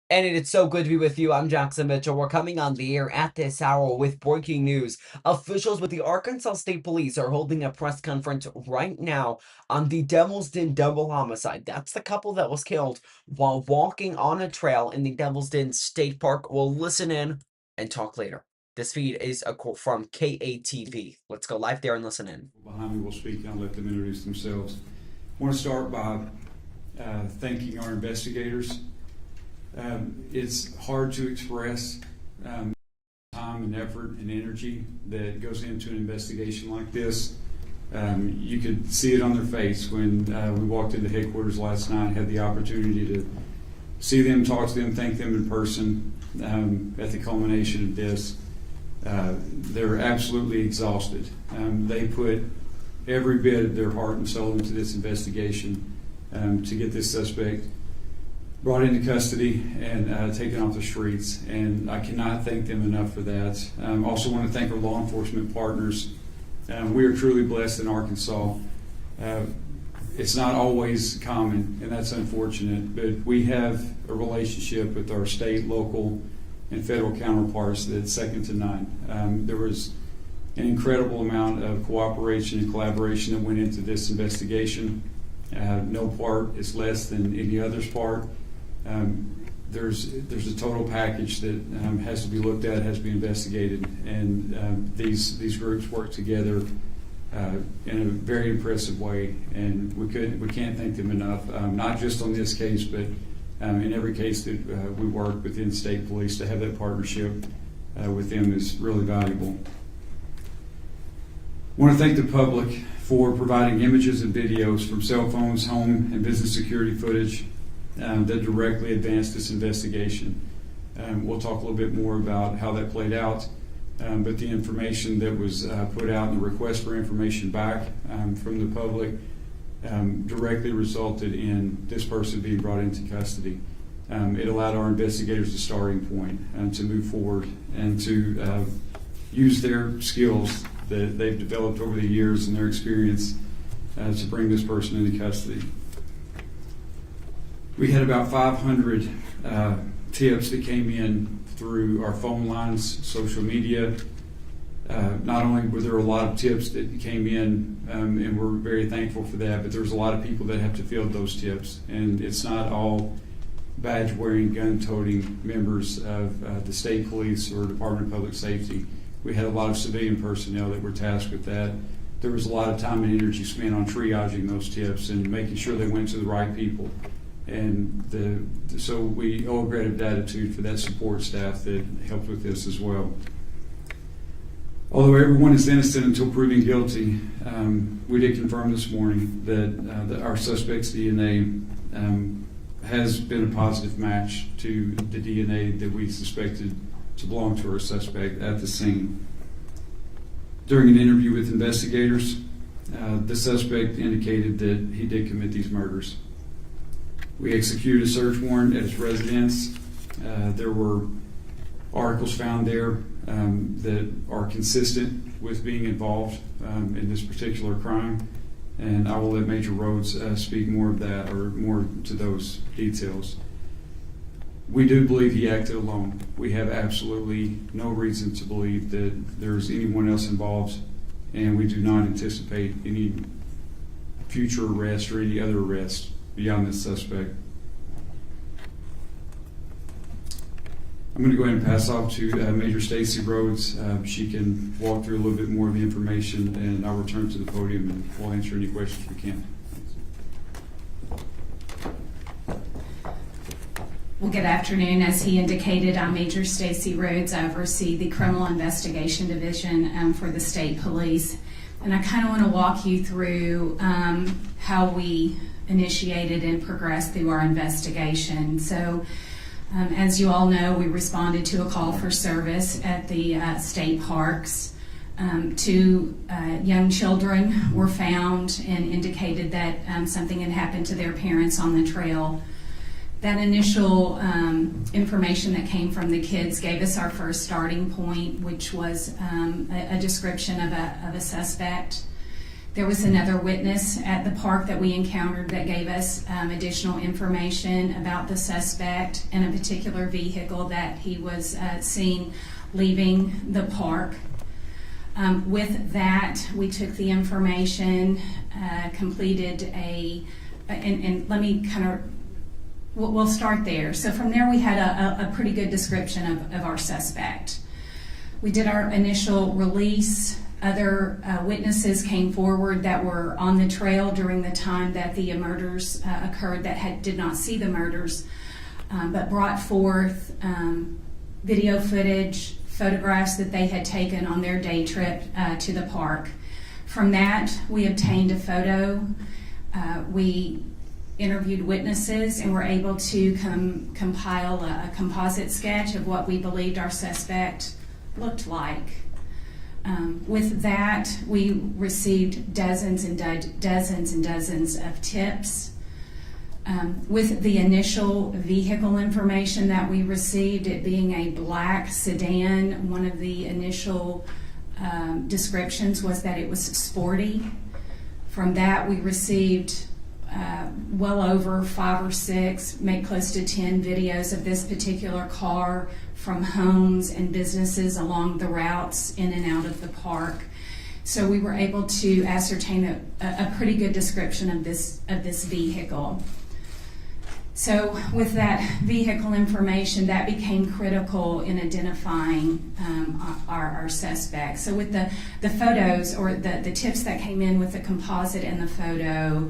And it's so good to be with you. I'm Jackson Mitchell. We're coming on the air at this hour with breaking news. Officials with the Arkansas State Police are holding a press conference right now on the Devil's Den double homicide. That's the couple that was killed while walking on a trail in the Devil's Den State Park. We'll listen in and talk later. This feed is a quote from KATV. Let's go live there and listen in.
Behind me will speak and I'll let them introduce themselves. I want to start by thanking our investigators. It's hard to express time and effort and energy that goes into an investigation like this. You could see it on their face when we walked into headquarters last night, had the opportunity to see them, talk to them, thank them in person at the culmination of this. They're absolutely exhausted. They put every bit of their heart and soul into this investigation to get this suspect brought into custody and taken off the streets, and I cannot thank them enough for that. Also want to thank our law enforcement partners. We are truly blessed in Arkansas. It's not always common, and that's unfortunate, but we have a relationship with our state, local, and federal counterparts that's second to none. There was an incredible amount of cooperation and collaboration that went into this investigation. No part is less than any other's part. There's a total package that has to be looked at, has to be investigated, and these groups work together in a very impressive way, and we can't thank them enough. Not just on this case, but in every case that we work within state police, to have that partnership with them is really valuable. I want to thank the public for providing images and videos from cell phones, home, and business security footage that directly advanced this investigation. We'll talk a little bit more about how that played out, but the information that was put out and the request for information back from the public directly resulted in this person being brought into custody. It allowed our investigators a starting point to move forward and to use their skills that they've developed over the years and their experience to bring this person into custody. We had about 500 tips that came in through our phone lines, social media. Not only were there a lot of tips that came in, and we're very thankful for that, but there was a lot of people that have to field those tips. And it's not all badge-wearing, gun-toting members of the state police or Department of Public Safety. We had a lot of civilian personnel that were tasked with that. There was a lot of time and energy spent on triaging those tips and making sure they went to the right people. And so we owe a great gratitude for that support staff that helped with this as well. Although everyone is innocent until proven guilty, we did confirm this morning that our suspect's DNA has been a positive match to the DNA that we suspected to belong to our suspect at the scene. During an interview with investigators, the suspect indicated that he did commit these murders. We executed a search warrant at his residence. There were articles found there that are consistent with being involved in this particular crime, and I will let Major Rhodes speak more of that or more to those details. We do believe he acted alone. We have absolutely no reason to believe that there's anyone else involved, and we do not anticipate any future arrest or any other arrest beyond this suspect. I'm going to go ahead and pass off to Major Stacy Rhodes. She can walk through a little bit more of the information, and I'll return to the podium and we'll answer any questions we can.
Well, good afternoon. As he indicated, I'm Major Stacy Rhodes. I oversee the Criminal Investigation Division for the State Police. And I kind of want to walk you through how we initiated and progressed through our investigation. So, as you all know, we responded to a call for service at the state parks. Two young children were found and indicated that something had happened to their parents on the trail. That initial information that came from the kids gave us our first starting point, which was a description of a suspect. There was another witness at the park that we encountered that gave us additional information about the suspect and a particular vehicle that he was seen leaving the park. With that, we took the information, completed and let me kind of, we'll start there. So from there, we had a pretty good description of our suspect. We did our initial release. Other witnesses came forward that were on the trail during the time that the murders occurred that did not see the murders, but brought forth video footage, photographs that they had taken on their day trip to the park. From that, we obtained a photo. We interviewed witnesses and were able to compile a composite sketch of what we believed our suspect looked like. With that, we received dozens and dozens of tips. With the initial vehicle information that we received, it being a black sedan, one of the initial descriptions was that it was sporty. From that, we received well over 5 or 6, maybe close to 10 videos of this particular car from homes and businesses along the routes in and out of the park. So we were able to ascertain a pretty good description of this vehicle. So with that vehicle information, that became critical in identifying our suspect. So with the photos or the tips that came in with the composite and the photo,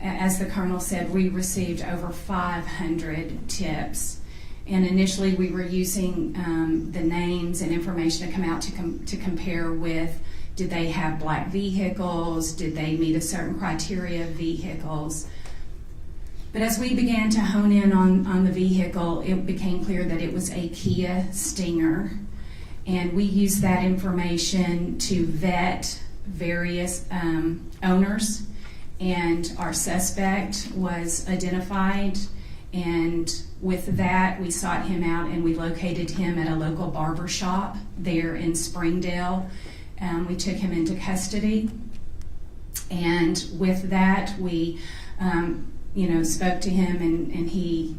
as the Colonel said, we received over 500 tips. And initially we were using the names and information to come out to compare with, did they have black vehicles? Did they meet a certain criteria of vehicles? But as we began to hone in on the vehicle, it became clear that it was a Kia Stinger. And we used that information to vet various owners. And our suspect was identified. And with that, we sought him out and we located him at a local barber shop there in Springdale. We took him into custody. And with that, we spoke to him and he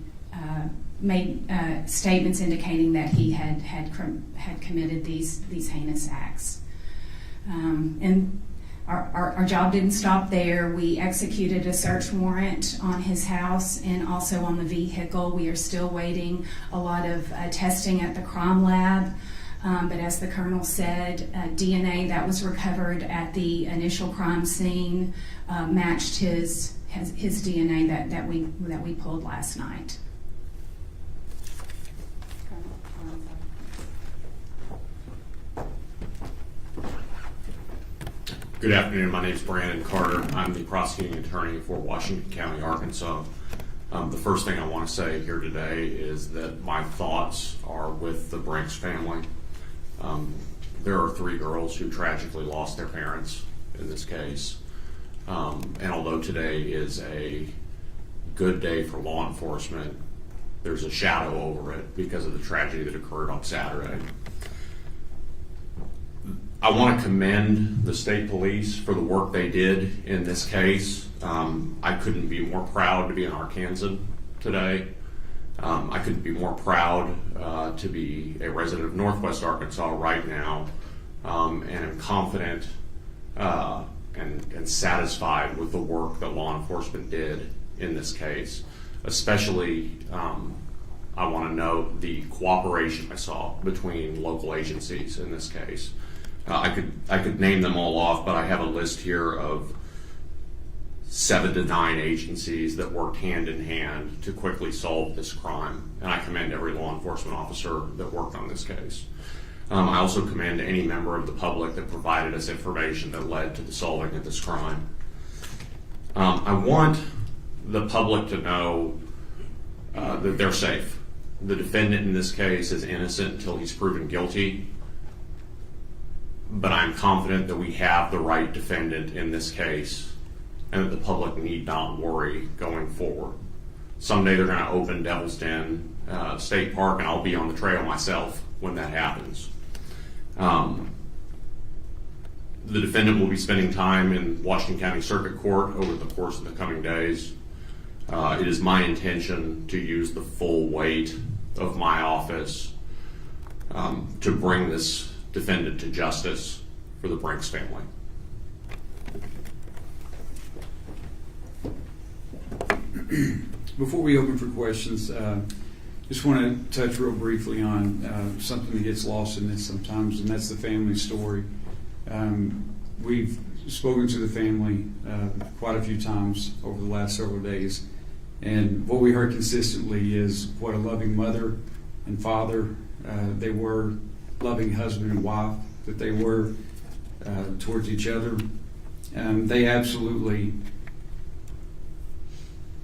made statements indicating that he had committed these heinous acts. And our job didn't stop there. We executed a search warrant on his house and also on the vehicle. We are still waiting a lot of testing at the crime lab. But as the Colonel said, DNA that was recovered at the initial crime scene matched his DNA that we pulled last night.
Good afternoon. My name is Brandon Carter. I'm the prosecuting attorney for Washington County, Arkansas. The first thing I want to say here today is that my thoughts are with the Brinks family. There are 3 girls who tragically lost their parents in this case. And although today is a good day for law enforcement, there's a shadow over it because of the tragedy that occurred on Saturday. I want to commend the state police for the work they did in this case. I couldn't be more proud to be an Arkansan today. I couldn't be more proud to be a resident of Northwest Arkansas right now, and am confident and satisfied with the work that law enforcement did in this case. Especially, I want to note the cooperation I saw between local agencies in this case. I could name them all off, but I have a list here of 7 to 9 agencies that worked hand in hand to quickly solve this crime, and I commend every law enforcement officer that worked on this case. I also commend any member of the public that provided us information that led to the solving of this crime. I want the public to know that they're safe. The defendant in this case is innocent until he's proven guilty, but I'm confident that we have the right defendant in this case and that the public need not worry going forward. Someday they're going to open Devil's Den State Park, and I'll be on the trail myself when that happens. The defendant will be spending time in Washington County Circuit Court over the course of the coming days. It is my intention to use the full weight of my office to bring this defendant to justice for the Brinks family.
Before we open for questions, just want to touch real briefly on something that gets lost in this sometimes, and that's the family story. We've spoken to the family quite a few times over the last several days, and what we heard consistently is what a loving mother and father they were, loving husband and wife that they were towards each other. They absolutely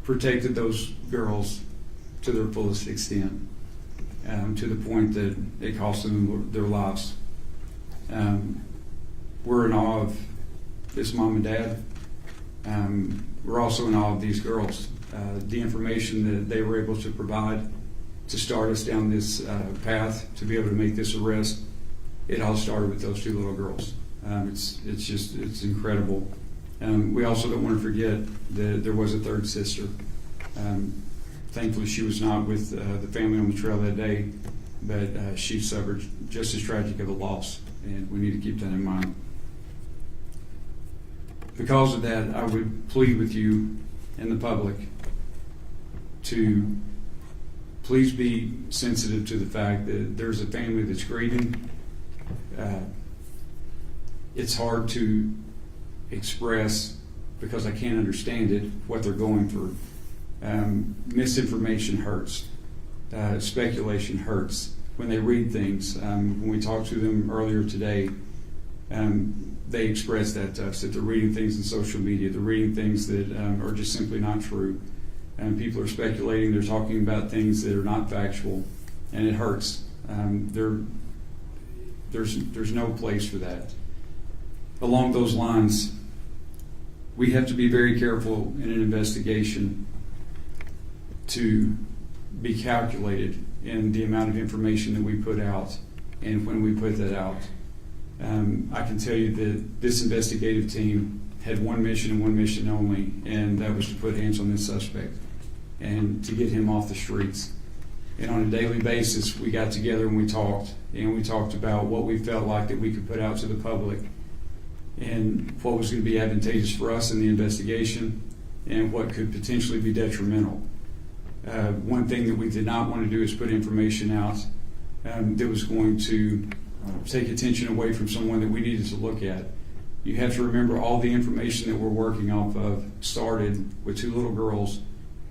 protected those girls to their fullest extent, to the point that it cost them their lives. We're in awe of this mom and dad. We're also in awe of these girls. The information that they were able to provide to start us down this path to be able to make this arrest, it all started with those two little girls. It's incredible. We also don't want to forget that there was a third sister. Thankfully, she was not with the family on the trail that day, but she suffered just as tragic of a loss, and we need to keep that in mind. Because of that, I would plead with you and the public to please be sensitive to the fact that there's a family that's grieving. It's hard to express, because I can't understand it, what they're going through. Misinformation hurts. Speculation hurts. When they read things, when we talked to them earlier today, they expressed that to us, that they're reading things in social media, they're reading things that are just simply not true. People are speculating, they're talking about things that are not factual, and it hurts. There's no place for that. Along those lines, we have to be very careful in an investigation to be calculated in the amount of information that we put out and when we put that out. I can tell you that this investigative team had one mission and one mission only, and that was to put hands on this suspect and to get him off the streets. And on a daily basis, we got together and we talked about what we felt like that we could put out to the public and what was going to be advantageous for us in the investigation and what could potentially be detrimental. One thing that we did not want to do is put information out that was going to take attention away from someone that we needed to look at. You have to remember all the information that we're working off of started with two little girls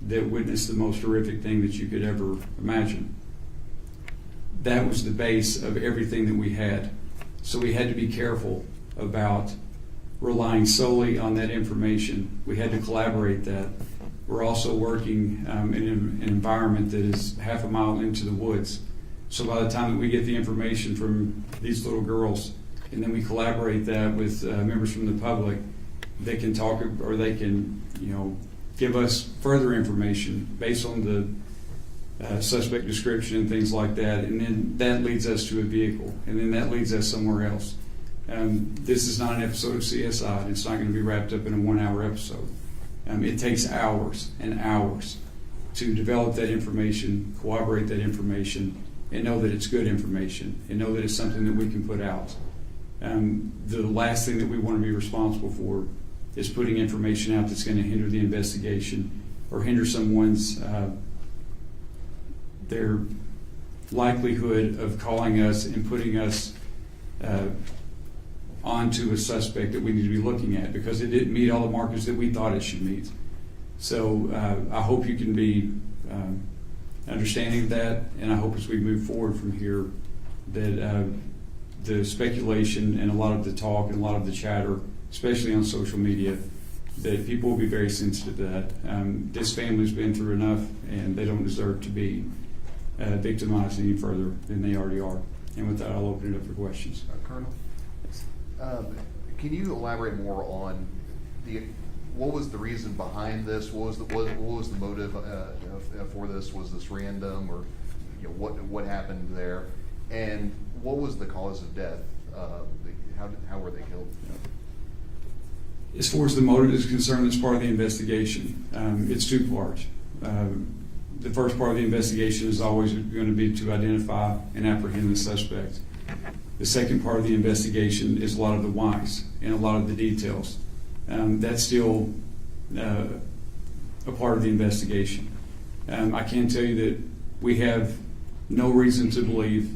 that witnessed the most horrific thing that you could ever imagine. That was the base of everything that we had. So we had to be careful about relying solely on that information. We had to collaborate that. We're also working in an environment that is half a mile into the woods. So by the time that we get the information from these little girls, and then we collaborate that with members from the public, they can talk, or they can, give us further information based on the suspect description and things like that, and then that leads us to a vehicle, and then that leads us somewhere else. This is not an episode of CSI, and it's not going to be wrapped up in a 1-hour episode. It takes hours and hours to develop that information, corroborate that information, and know that it's good information, and know that it's something that we can put out. The last thing that we want to be responsible for is putting information out that's going to hinder the investigation or hinder someone's their likelihood of calling us and putting us onto a suspect that we need to be looking at, because it didn't meet all the markers that we thought it should meet. So I hope you can be understanding of that, and I hope as we move forward from here that the speculation and a lot of the talk and a lot of the chatter, especially on social media, that people will be very sensitive to that. This family's been through enough, and they don't deserve to be victimized any further than they already are. And with that, I'll open it up for questions.
Colonel, can you elaborate more on what was the reason behind this? What was the motive for this? Was this random, or what happened there? And what was the cause of death? How were they killed?
As far as the motive is concerned, it's part of the investigation. It's two parts. The first part of the investigation is always going to be to identify and apprehend the suspect. The second part of the investigation is a lot of the whys and a lot of the details. That's still a part of the investigation. I can tell you that we have no reason to believe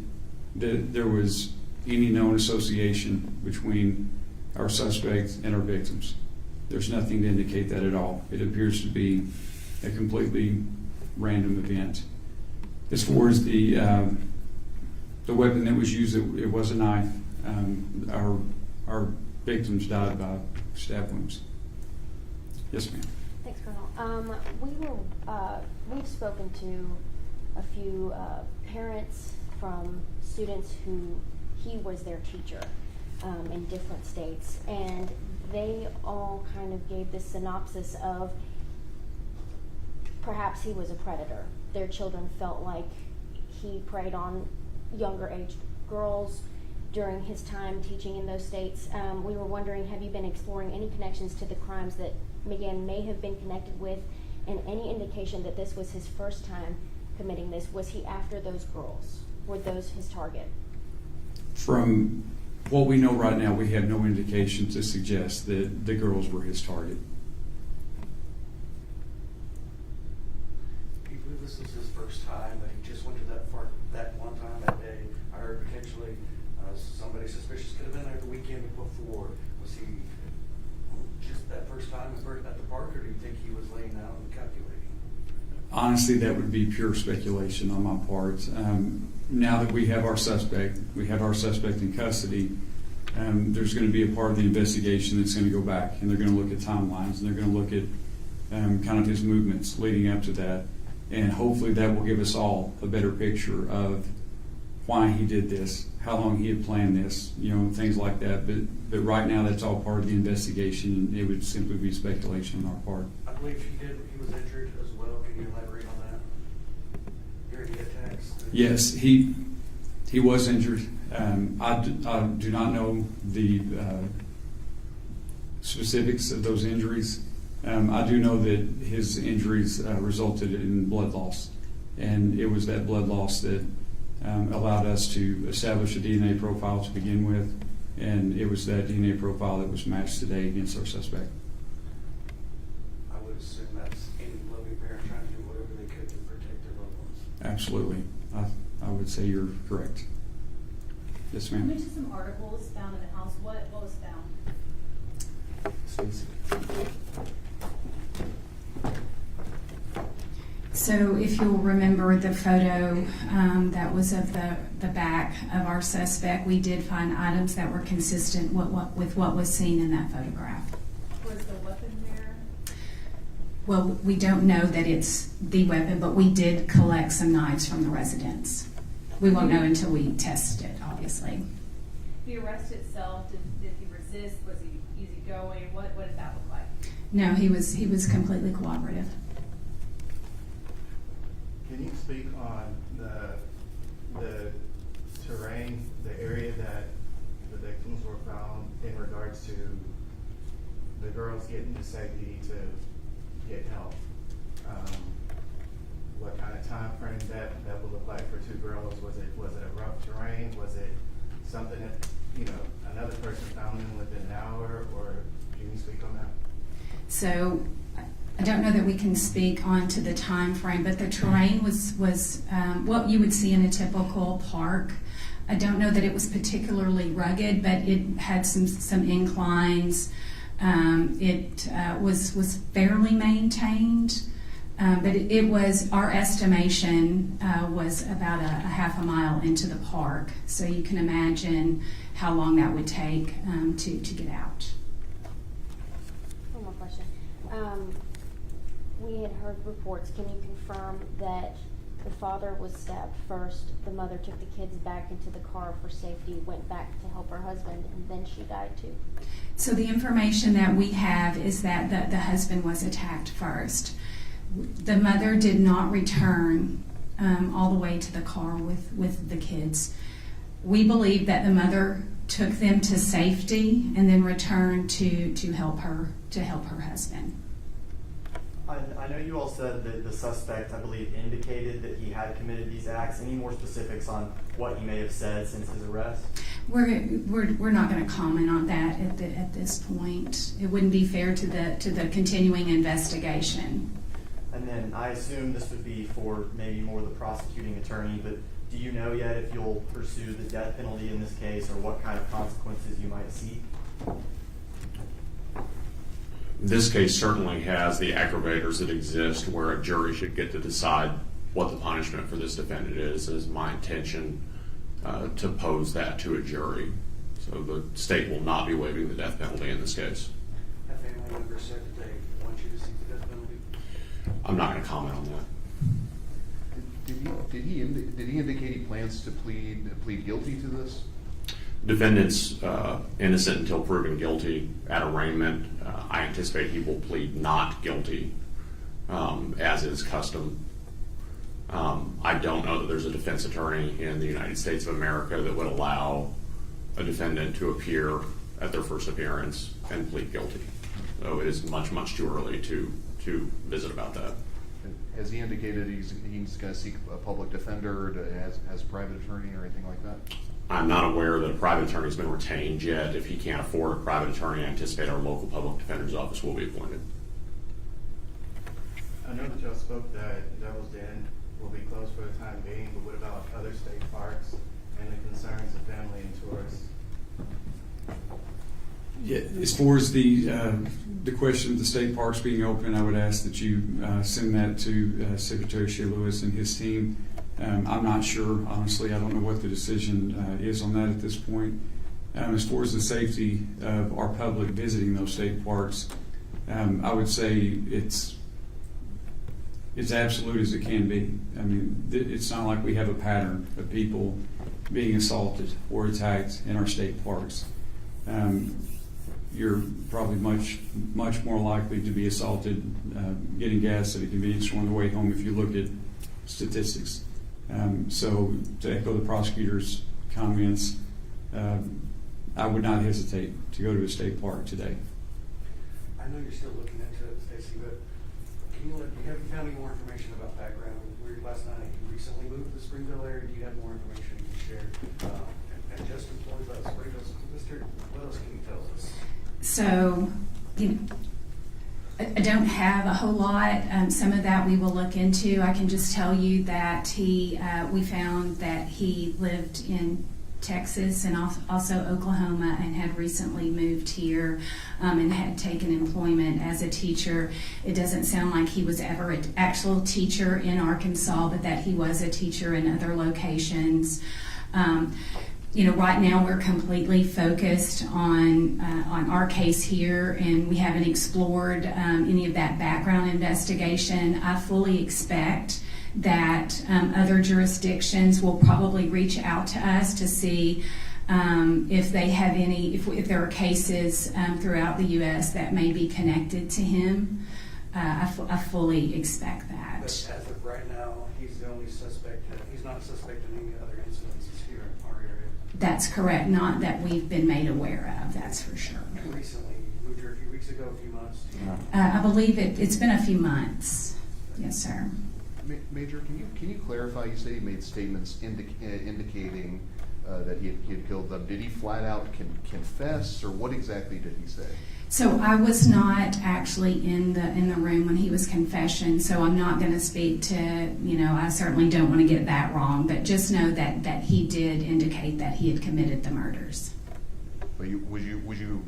that there was any known association between our suspect and our victims. There's nothing to indicate that at all. It appears to be a completely random event. As far as the weapon that was used, it was a knife. Our victims died by stab wounds. Yes, ma'am.
Thanks, Colonel. We've spoken to a few parents from students who he was their teacher in different states, and they all kind of gave this synopsis of perhaps he was a predator. Their children felt like he preyed on younger age girls during his time teaching in those states. We were wondering, have you been exploring any connections to the crimes that McGann may have been connected with, and any indication that this was his first time committing this? Was he after those girls? Were those his target?
From what we know right now, we have no indication to suggest that the girls were his target.
Do you believe this was his first time, that he just went to that one time that day? I heard potentially somebody suspicious could have been there the weekend before. Was he just that first time at the park, or do you think he was laying out and calculating?
Honestly, that would be pure speculation on my part. Now that we have our suspect in custody, there's going to be a part of the investigation that's going to go back, and they're going to look at timelines, and they're going to look at kind of his movements leading up to that, and hopefully that will give us all a better picture of why he did this, how long he had planned this, things like that. But right now, that's all part of the investigation, and it would simply be speculation on our part.
I believe he was injured as well. Can you elaborate on that? During the attacks?
Yes, he was injured. I do not know the specifics of those injuries. I do know that his injuries resulted in blood loss, and it was that blood loss that allowed us to establish a DNA profile to begin with, and it was that DNA profile that was matched today against our suspect.
I would assume that's any loving parent trying to do whatever they could to protect their loved ones.
Absolutely. I would say you're correct. Yes, ma'am.
You mentioned some articles found in the house. What was found?
So if you'll remember the photo that was of the back of our suspect, we did find items that were consistent with what was seen in that photograph.
Was the weapon there?
Well, we don't know that it's the weapon, but we did collect some knives from the residence. We won't know until we test it, obviously.
The arrest itself, did he resist? Was he easygoing? What did that look like?
No, he was completely cooperative.
Can you speak on the terrain, the area that the victims were found in regards to the girls getting to safety to get help? What kind of time frame that would look like for two girls? Was it a rough terrain? Was it something that another person found them within an hour? Or can you speak on that?
So I don't know that we can speak on to the time frame, but the terrain was what you would see in a typical park. I don't know that it was particularly rugged, but it had some inclines. It was fairly maintained. But it was, our estimation was about a half a mile into the park. So you can imagine how long that would take to get out.
One more question. We had heard reports. Can you confirm that the father was stabbed first, the mother took the kids back into the car for safety, went back to help her husband, and then she died too?
So the information that we have is that the husband was attacked first. The mother did not return all the way to the car with the kids. We believe that the mother took them to safety and then returned to help her husband.
I know you all said that the suspect, I believe, indicated that he had committed these acts. Any more specifics on what he may have said since his arrest?
We're not going to comment on that at this point. It wouldn't be fair to the continuing investigation.
And then I assume this would be for maybe more the prosecuting attorney, but do you know yet if you'll pursue the death penalty in this case or what kind of consequences you might seek?
This case certainly has the aggravators that exist where a jury should get to decide what the punishment for this defendant is. It is my intention to pose that to a jury. So the state will not be waiving the death penalty in this case.
Have family members said that they want you to seek the death penalty?
I'm not going to comment on that.
Did he indicate he plans to plead guilty to this?
Defendant's innocent until proven guilty at arraignment. I anticipate he will plead not guilty, as is custom. I don't know that there's a defense attorney in the United States of America that would allow a defendant to appear at their first appearance and plead guilty. So it is much, much too early to visit about that.
Has he indicated he's going to seek a public defender, has a private attorney or anything like that?
I'm not aware that a private attorney has been retained yet. If he can't afford a private attorney, I anticipate our local public defender's office will be appointed.
I know that y'all spoke that Devil's Den will be closed for the time being, but what about other state parks and the concerns of family and tourists?
Yeah, as far as the question of the state parks being open, I would ask that you send that to Secretary Shea Lewis and his team. I'm not sure, honestly. I don't know what the decision is on that at this point. As far as the safety of our public visiting those state parks, I would say it's absolute as it can be. I mean, it's not like we have a pattern of people being assaulted or attacked in our state parks. You're probably much more likely to be assaulted getting gas at a convenience store on the way home if you look at statistics. So to echo the prosecutor's comments, I would not hesitate to go to a state park today.
I know you're still looking into it, Stacy, but do you have found any more information about background? Last night you recently moved to the Springville area. Do you have more information you can share? And just employed by the Springville School District, what else can you tell us?
So, I don't have a whole lot. Some of that we will look into. I can just tell you that we found that he lived in Texas and also Oklahoma and had recently moved here and had taken employment as a teacher. It doesn't sound like he was ever an actual teacher in Arkansas, but that he was a teacher in other locations. Right now we're completely focused on our case here, and we haven't explored any of that background investigation. I fully expect that other jurisdictions will probably reach out to us to see if they have if there are cases throughout the U.S. that may be connected to him. I fully expect that.
But as of right now, he's the only suspect. He's not a suspect in any other incidences here in our area.
That's correct. Not that we've been made aware of. That's for sure.
Recently, moved here a few weeks ago, a few months.
I believe it's been a few months. Yes, sir.
Major, can you clarify? You say he made statements indicating that he had killed them. Did he flat out confess, or what exactly did he say?
So I was not actually in the room when he was confessing, so I'm not going to speak to, I certainly don't want to get that wrong, but just know that he did indicate that he had committed the murders.
But would you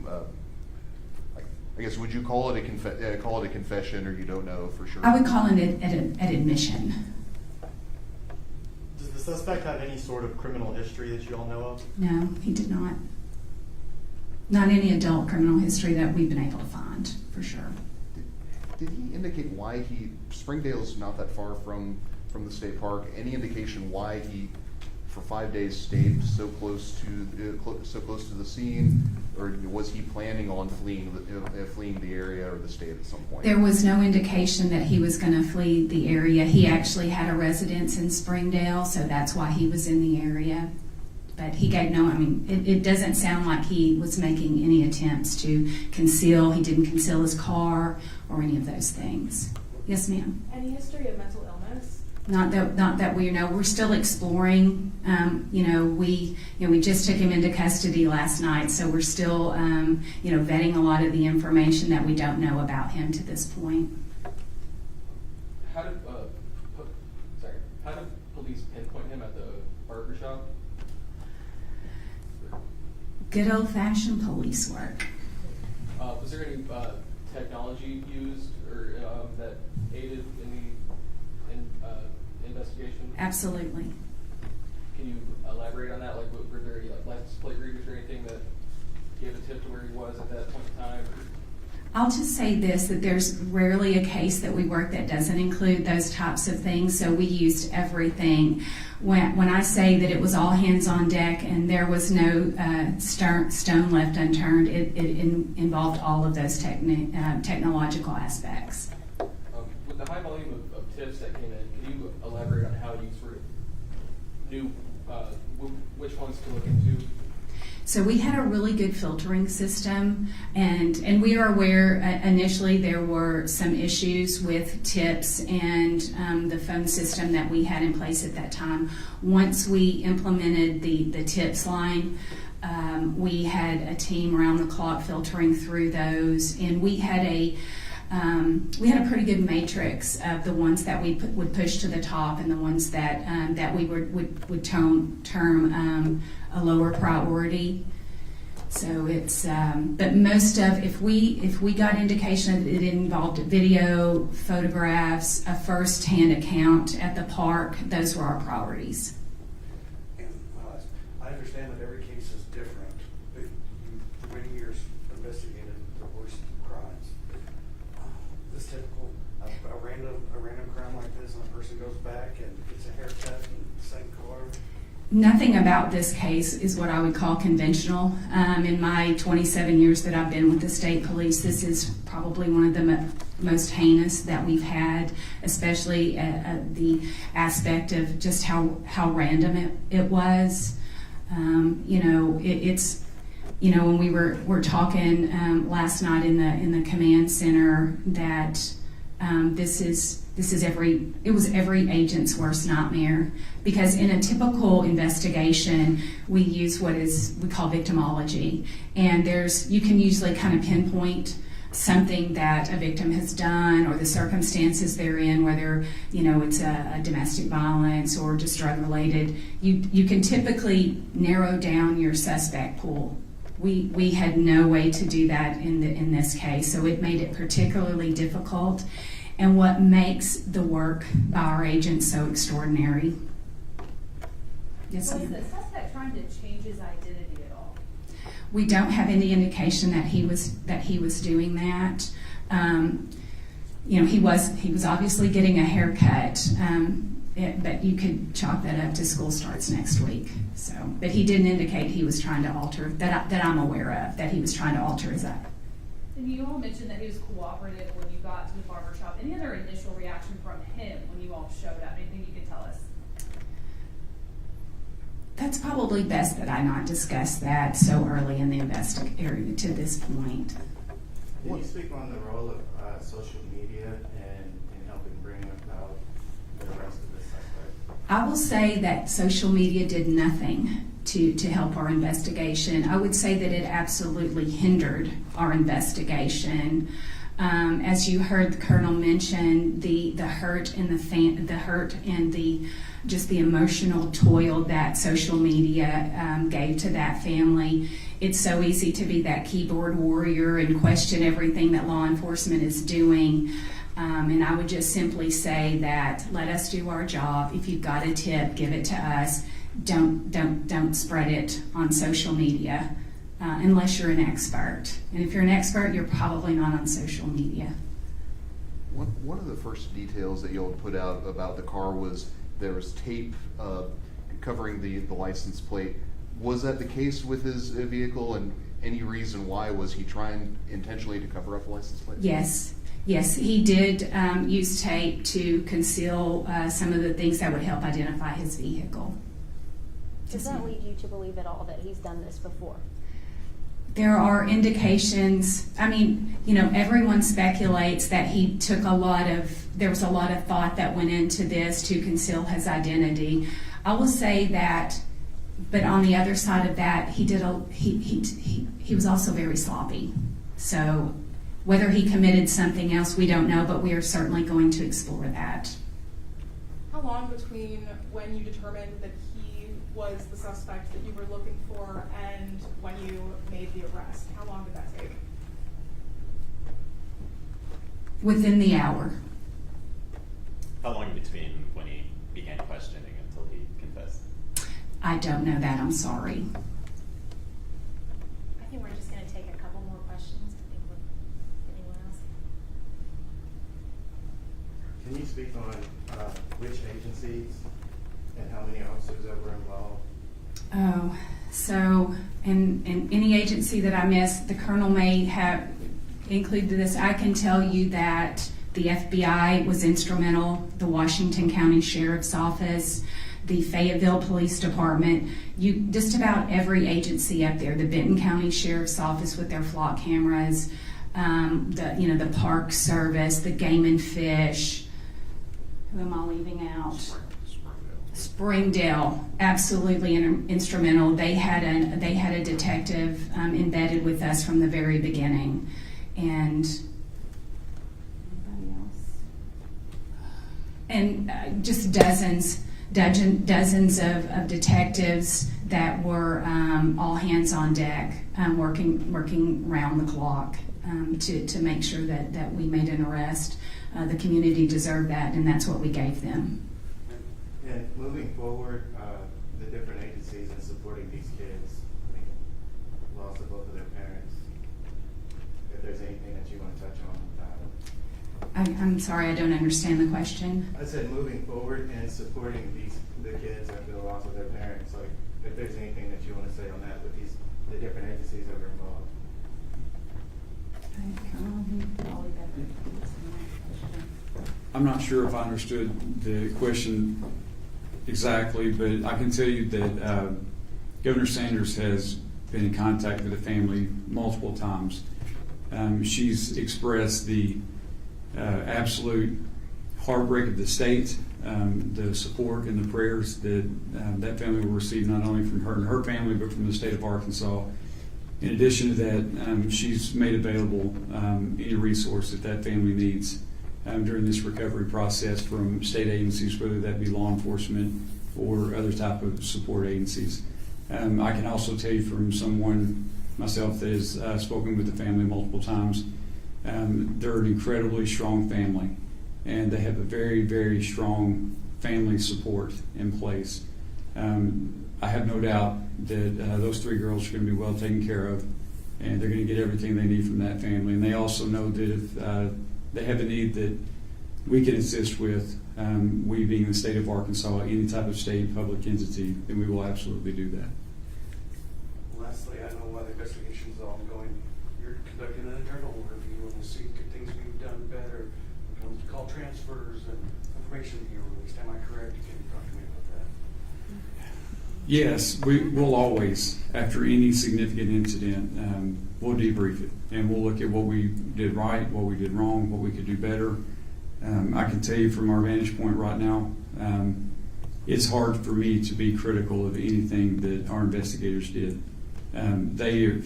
I guess, would you call it a confession, or you don't know for sure?
I would call it an admission.
Does the suspect have any sort of criminal history that you all know of?
No, he did not. Not any adult criminal history that we've been able to find, for sure.
Did he indicate why Springdale's not that far from the state park? Any indication why he, for 5 days, stayed so close to the scene, or was he planning on fleeing the area or the state at some point?
There was no indication that he was going to flee the area. He actually had a residence in Springdale, so that's why he was in the area. But he gave no, I mean, it doesn't sound like he was making any attempts to conceal. He didn't conceal his car or any of those things. Yes, ma'am?
Any history of mental illness?
Not that we know. We're still exploring. We just took him into custody last night, so we're still, vetting a lot of the information that we don't know about him to this point.
How did police pinpoint him at the barbershop?
Good old-fashioned police work.
Was there any technology used or that aided in the investigation?
Absolutely.
Can you elaborate on that? Like, were there any license plate readers or anything that gave a tip to where he was at that point in time?
I'll just say this, that there's rarely a case that we work that doesn't include those types of things, so we used everything. When I say that it was all hands on deck and there was no stone left unturned, it involved all of those technological aspects.
With the high volume of tips that came in, can you elaborate on how you sort of knew which ones to look into?
So we had a really good filtering system, and we are aware initially there were some issues with tips and the phone system that we had in place at that time. Once we implemented the tips line, we had a team around the clock filtering through those, and we had a pretty good matrix of the ones that we would push to the top and the ones that we would term a lower priority. So it's, but most of, if we got indication that it involved video, photographs, a first-hand account at the park, those were our priorities.
And I understand that every case is different. But you, for many years, investigated the worst crimes. This typical, a random crime like this, and a person goes back and gets a haircut in the same car.
Nothing about this case is what I would call conventional. In my 27 years that I've been with the state police, this is probably one of the most heinous that we've had, especially the aspect of just how random it was. It's when we were talking last night in the command center that it was every agent's worst nightmare, because in a typical investigation we use what we call victimology, and you can usually kind of pinpoint something that a victim has done or the circumstances they're in, whether it's a domestic violence or just drug related. You can typically narrow down your suspect pool. We had no way to do that in this case, so it made it particularly difficult. And what makes the work by our agents so extraordinary. Yes,
Was
ma'am.
the suspect trying to change his identity at all?
We don't have any indication that he was doing that. He was obviously getting a haircut, but you could chalk that up to school starts next week. So, but he didn't indicate he was trying to alter that I'm aware of, that he was trying to alter his identity.
And you all mentioned that he was cooperative when you got to the barbershop. Any other initial reaction from him when you all showed up? Anything you could tell us?
That's probably best that I not discuss that so early in the investigation to this point.
Can you speak on the role of social media in helping bring about the arrest of the suspect?
I will say that social media did nothing to help our investigation. I would say that it absolutely hindered our investigation. As you heard the Colonel mention, the hurt and just the emotional toil that social media gave to that family. It's so easy to be that keyboard warrior and question everything that law enforcement is doing. And I would just simply say that let us do our job. If you've got a tip, give it to us. Don't spread it on social media unless you're an expert. And if you're an expert, you're probably not on social media.
One of the first details that you'll put out about the car was there was tape covering the license plate. Was that the case with his vehicle, and any reason why? Was he trying intentionally to cover up the license plate?
Yes, he did use tape to conceal some of the things that would help identify his vehicle.
Does that lead you to believe at all that he's done this before?
There are indications. I mean, everyone speculates that he took there was a lot of thought that went into this to conceal his identity. I will say that, but on the other side of that, he was also very sloppy. So whether he committed something else, we don't know, but we are certainly going to explore that.
How long between when you determined that he was the suspect that you were looking for and when you made the arrest? How long did that take?
Within the hour.
How long between when he began questioning until he confessed?
I don't know that. I'm sorry.
I think we're just going to take a couple more questions. I think anyone else?
Can you speak on which agencies and how many officers that were involved?
Oh, so in any agency that I missed, the Colonel may have included this. I can tell you that the FBI was instrumental, the Washington County Sheriff's Office, the Fayetteville Police Department, just about every agency up there, the Benton County Sheriff's Office with their flock cameras, the Park Service, the Game and Fish. Who am I leaving out? Springdale, absolutely instrumental. They had a detective embedded with us from the very beginning, and anybody else? And just dozens of detectives that were all hands on deck, working round the clock to make sure that we made an arrest. The community deserved that, and that's what we gave them.
And moving forward, the different agencies in supporting these kids, loss of both of their parents, if there's anything that you want to touch on with that.
I'm sorry, I don't understand the question.
I said moving forward and supporting the kids after the loss of their parents, like if there's anything that you want to say on that with the different agencies that were involved.
I'm not sure if I understood the question exactly, but I can tell you that Governor Sanders has been in contact with the family multiple times. She's expressed the absolute heartbreak of the state, the support and the prayers that that family will receive, not only from her and her family, but from the state of Arkansas. In addition to that, she's made available any resource that family needs during this recovery process from state agencies, whether that be law enforcement or other type of support agencies. I can also tell you from someone myself that has spoken with the family multiple times, they're an incredibly strong family, and they have a very, very strong family support in place. I have no doubt that those three girls are going to be well taken care of, and they're going to get everything they need from that family. And they also know that if they have a need that we can assist with, we being the state of Arkansas, any type of state public entity, then we will absolutely do that.
Lastly, I know while the investigation is ongoing, you're conducting an internal review and to see could things be done better when it comes to call transfers and information being released. Am I correct? Can you talk to me about that?
Yes, we will always, after any significant incident, we'll debrief it, and we'll look at what we did right, what we did wrong, what we could do better. I can tell you from our vantage point right now, it's hard for me to be critical of anything that our investigators did. They have,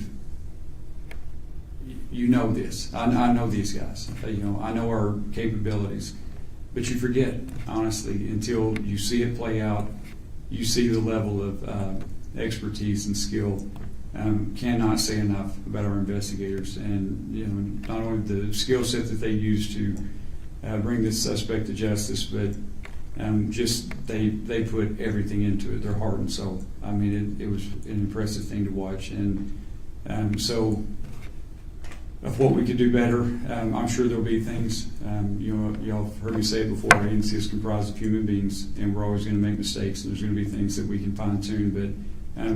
you know this. I know these guys. You know, I know our capabilities. But you forget, honestly, until you see it play out, you see the level of expertise and skill. Cannot say enough about our investigators, and you know, not only the skill set that they use to bring this suspect to justice, but just they put everything into it, their heart and soul. I mean, it was an impressive thing to watch, and so of what we could do better, I'm sure there'll be things. You know, y'all have heard me say it before. Our agency is comprised of human beings, and we're always going to make mistakes, and there's going to be things that we can fine tune. But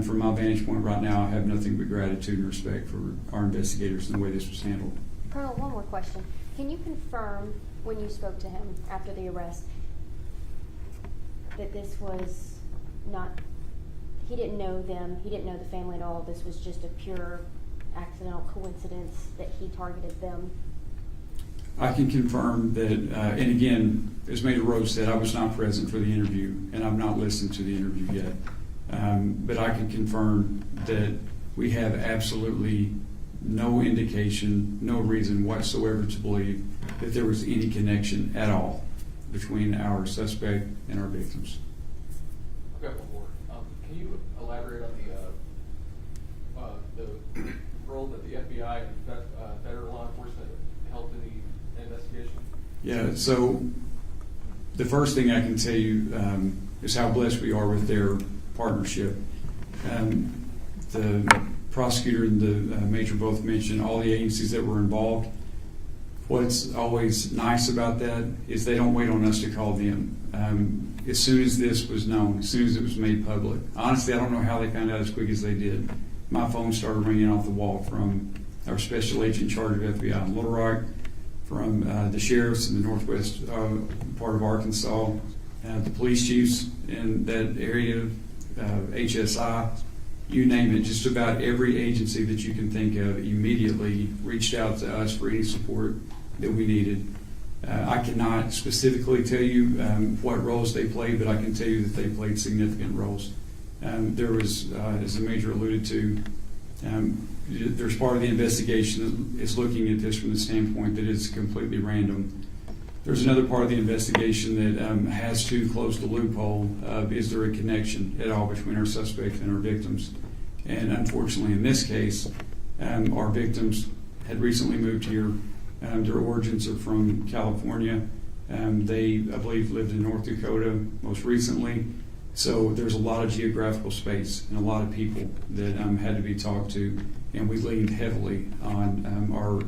from my vantage point right now, I have nothing but gratitude and respect for our investigators and the way this was handled.
Colonel, one more question. Can you confirm when you spoke to him after the arrest that this was not, he didn't know them, he didn't know the family at all, this was just a pure accidental coincidence that he targeted them?
I can confirm that, and again, as Major Rose said, I was not present for the interview, and I've not listened to the interview yet. But I can confirm that we have absolutely no indication, no reason whatsoever to believe that there was any connection at all between our suspect and our victims.
I've got one more. Can you elaborate on the role that the FBI and federal law enforcement held in the investigation?
Yeah, so the first thing I can tell you is how blessed we are with their partnership. The prosecutor and the major both mentioned all the agencies that were involved. What's always nice about that is they don't wait on us to call them. As soon as this was known, as soon as it was made public, honestly, I don't know how they found out as quick as they did. My phone started ringing off the wall from our special agent in charge of FBI in Little Rock, from the sheriffs in the northwest part of Arkansas, the police chiefs in that area, HSI, you name it, just about every agency that you can think of immediately reached out to us for any support that we needed. I cannot specifically tell you what roles they played, but I can tell you that they played significant roles. There was, as the Major alluded to, there's part of the investigation that is looking at this from the standpoint that it's completely random. There's another part of the investigation that has to close the loophole of is there a connection at all between our suspect and our victims. And unfortunately in this case, our victims had recently moved here. Their origins are from California. They, I believe, lived in North Dakota most recently. So there's a lot of geographical space and a lot of people that had to be talked to. And we leaned heavily on our,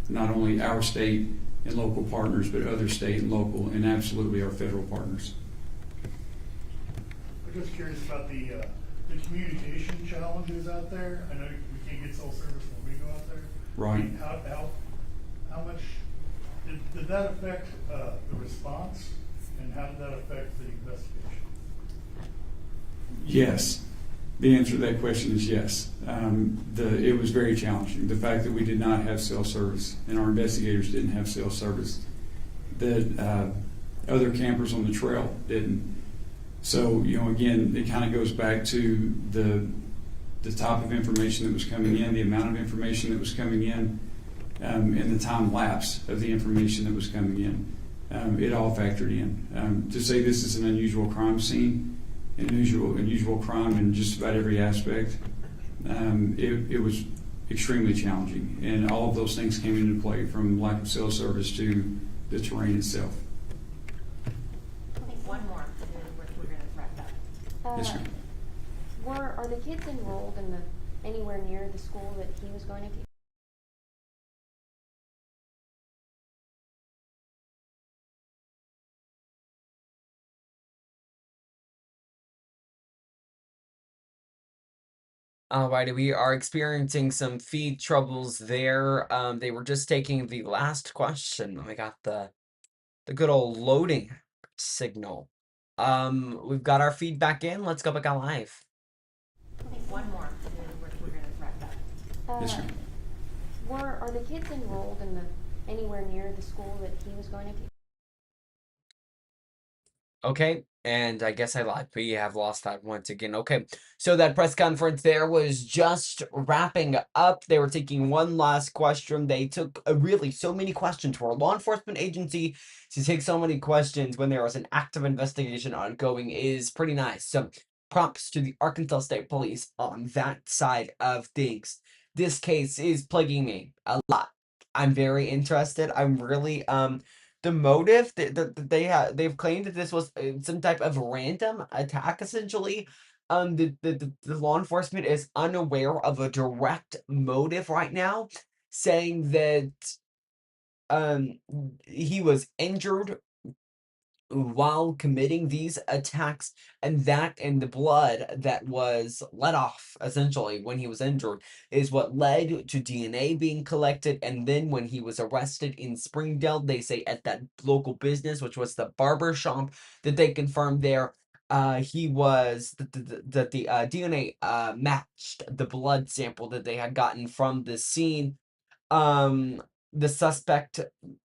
not only our state and local partners, but other state and local, and absolutely our federal partners.
I'm just curious about the communication challenges out there. I know we can't get cell service when we go out there.
Right.
How much did that affect the response, and how did that affect the investigation?
Yes. The answer to that question is yes. It was very challenging. The fact that we did not have cell service and our investigators didn't have cell service, that other campers on the trail didn't. So, you know, again, it kind of goes back to the type of information that was coming in, the amount of information that was coming in, and the time lapse of the information that was coming in. It all factored in. To say this is an unusual crime scene, unusual crime in just about every aspect, it was extremely challenging. And all of those things came into play, from lack of cell service to the terrain itself.
I think one more, and then we're going to wrap up.
Yes, ma'am.
Are the kids enrolled in anywhere near the school that he was going to?
Alrighty, we are experiencing some feed troubles there. They were just taking the last question. We got the good old loading signal. We've got our feedback in. Let's go back on live.
I think one more, and then we're going to wrap up.
Yes, ma'am.
Are the kids enrolled in anywhere near the school that he was going to?
Okay, and I guess I lied. We have lost that once again. Okay, so that press conference there was just wrapping up. They were taking one last question. They took really so many questions for a law enforcement agency to take so many questions when there was an active investigation ongoing is pretty nice. So props to the Arkansas State Police on that side of things. This case is plaguing me a lot. I'm very interested. I'm really the motive that they've claimed that this was some type of random attack essentially. The law enforcement is unaware of a direct motive right now, saying that um he was injured while committing these attacks, and that and the blood that was let off essentially when he was injured is what led to DNA being collected. And then when he was arrested in Springdale, they say at that local business, which was the barber shop, that they confirmed there he was that the DNA matched the blood sample that they had gotten from the scene. The suspect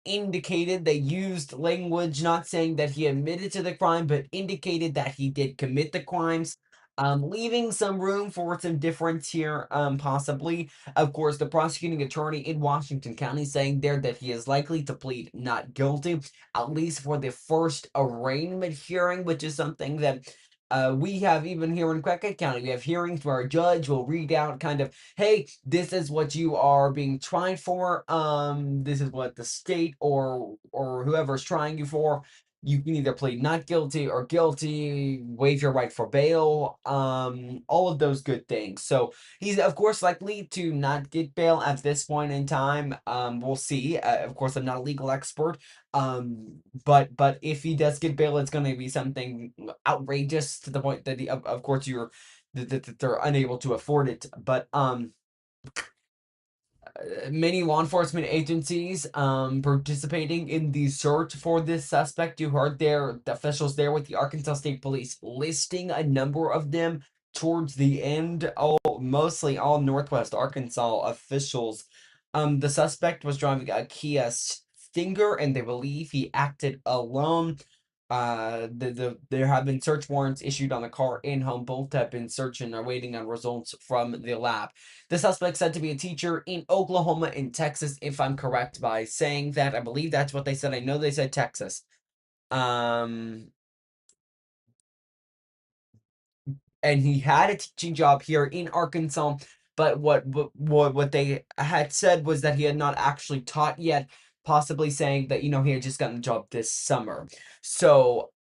indicated they used language not saying that he admitted to the crime, but indicated that he did commit the crimes, leaving some room for some difference here, possibly. Of course, the prosecuting attorney in Washington County saying there that he is likely to plead not guilty, at least for the first arraignment hearing, which is something that we have even here in Craighead County. We have hearings where a judge will read out kind of, hey, this is what you are being tried for. This is what the state or whoever's trying you for. You can either plead not guilty or guilty, waive your right for bail, all of those good things. So he's of course likely to not get bail at this point in time. We'll see. Of course, I'm not a legal expert. But if he does get bail, it's going to be something outrageous to the point that of course that they're unable to afford it. But many law enforcement agencies participating in the search for this suspect. You heard the officials there with the Arkansas State Police listing a number of them towards the end. Mostly all Northwest Arkansas officials. The suspect was driving a Kia Stinger, and they believe he acted alone. There have been search warrants issued on the car in Humboldt that have been searching and are waiting on results from the lab. The suspect said to be a teacher in Oklahoma and Texas, if I'm correct by saying that. I believe that's what they said. I know they said Texas. And he had a teaching job here in Arkansas, but what they had said was that he had not actually taught yet, possibly saying that, he had just gotten the job this summer. So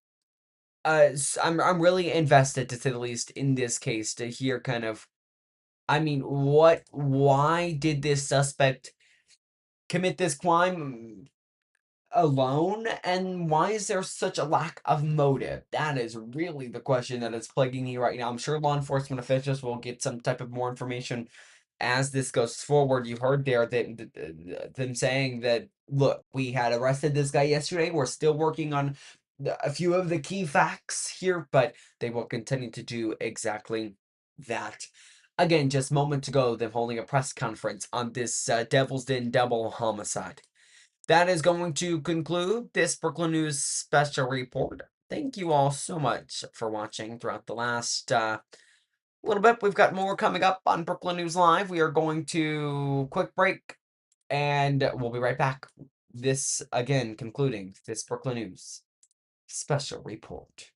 I'm really invested, to say the least, in this case to hear kind of, I mean, why did this suspect commit this crime alone, and why is there such a lack of motive? That is really the question that is plaguing me right now. I'm sure law enforcement officials will get some type of more information as this goes forward. You heard there that them saying that, look, we had arrested this guy yesterday. We're still working on a few of the key facts here, but they will continue to do exactly that. Again, just moments ago, them holding a press conference on this Devil's Den double homicide. That is going to conclude this Brookland News special report. Thank you all so much for watching throughout the last little bit. We've got more coming up on Brookland News Live. We are going to quick break, and we'll be right back. This, again, concluding this Brookland News special report.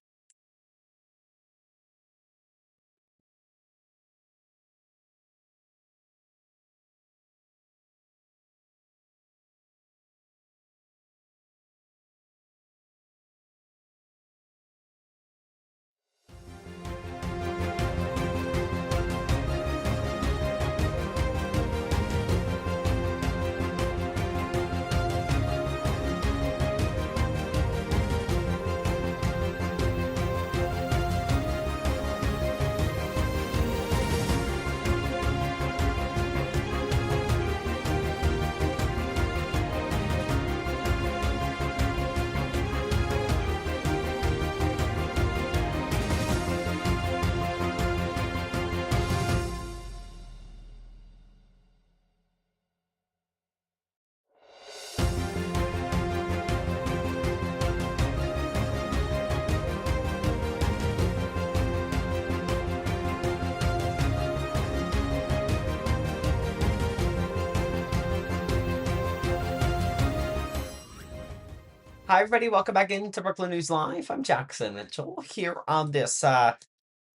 Hi, everybody. Welcome back into Brooklyn News Live. I'm Jackson Mitchell here on this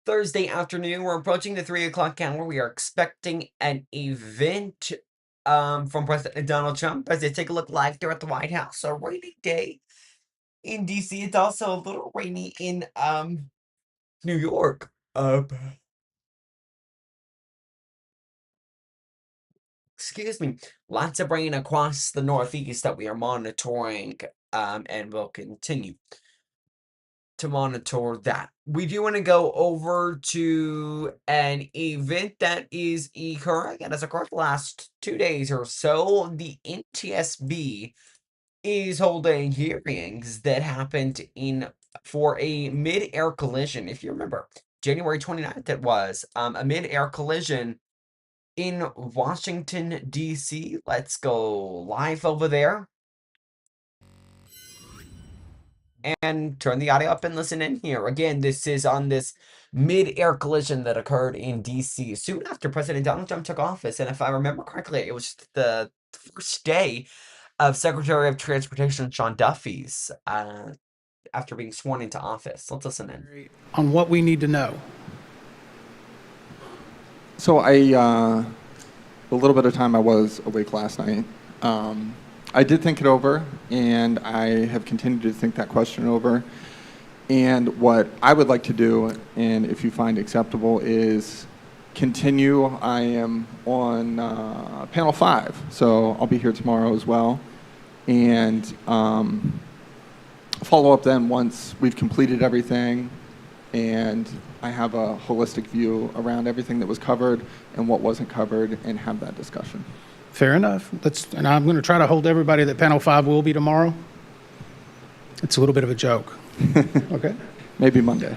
Thursday afternoon. We're approaching the 3 o'clock hour. We are expecting an event from President Donald Trump as they take a look live there at the White House. A rainy day in DC. It's also a little rainy in New York. Excuse me. Lots of rain across the Northeast that we are monitoring and will continue to monitor that. We do want to go over to an event that is occurring and has occurred the last 2 days or so. The NTSB is holding hearings that happened for a mid-air collision. If you remember, January 29th it was a mid-air collision in Washington, D.C. Let's go live over there and turn the audio up and listen in here. Again, this is on this mid-air collision that occurred in D.C. soon after President Donald Trump took office. And if I remember correctly, it was the first day of Secretary of Transportation Sean Duffy's after being sworn into office. Let's listen in.
On what we need to know.
So a little bit of time I was awake last night. I did think it over, and I have continued to think that question over. And what I would like to do, and if you find acceptable, is continue. I am on panel 5, so I'll be here tomorrow as well. And follow up then once we've completed everything and I have a holistic view around everything that was covered and what wasn't covered and have that discussion.
Fair enough. And I'm going to try to hold everybody that panel 5 will be tomorrow. It's a little bit of a joke. Okay?
Maybe Monday.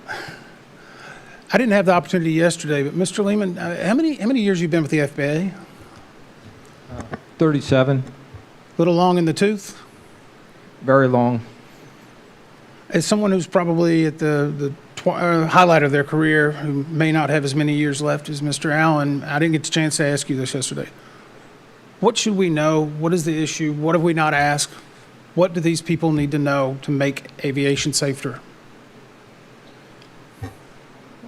I didn't have the opportunity yesterday, but Mr. Lehman, how many years you been with the FBI?
37.
A little long in the tooth?
Very long.
As someone who's probably at the highlight of their career, who may not have as many years left as Mr. Allen, I didn't get the chance to ask you this yesterday. What should we know? What is the issue? What have we not asked? What do these people need to know to make aviation safer?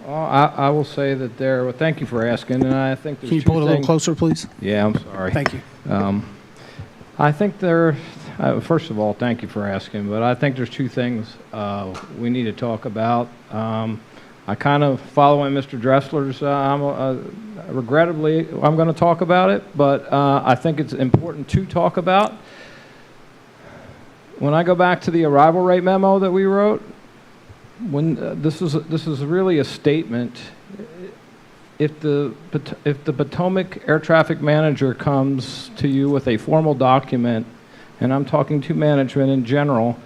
I will say that well, thank you for asking, and I think there's
Can you
two
pull it a little
things-
closer, please?
Yeah, I'm sorry.
Thank you.
I think first of all, thank you for asking, but I think there's two things we need to talk about. I kind of following Mr. Dressler's, regrettably, I'm going to talk about it, but I think it's important to talk about. When I go back to the arrival rate memo that we wrote, when this is really a statement. If the Potomac Air Traffic Manager comes to you with a formal document, and I'm talking to management in general,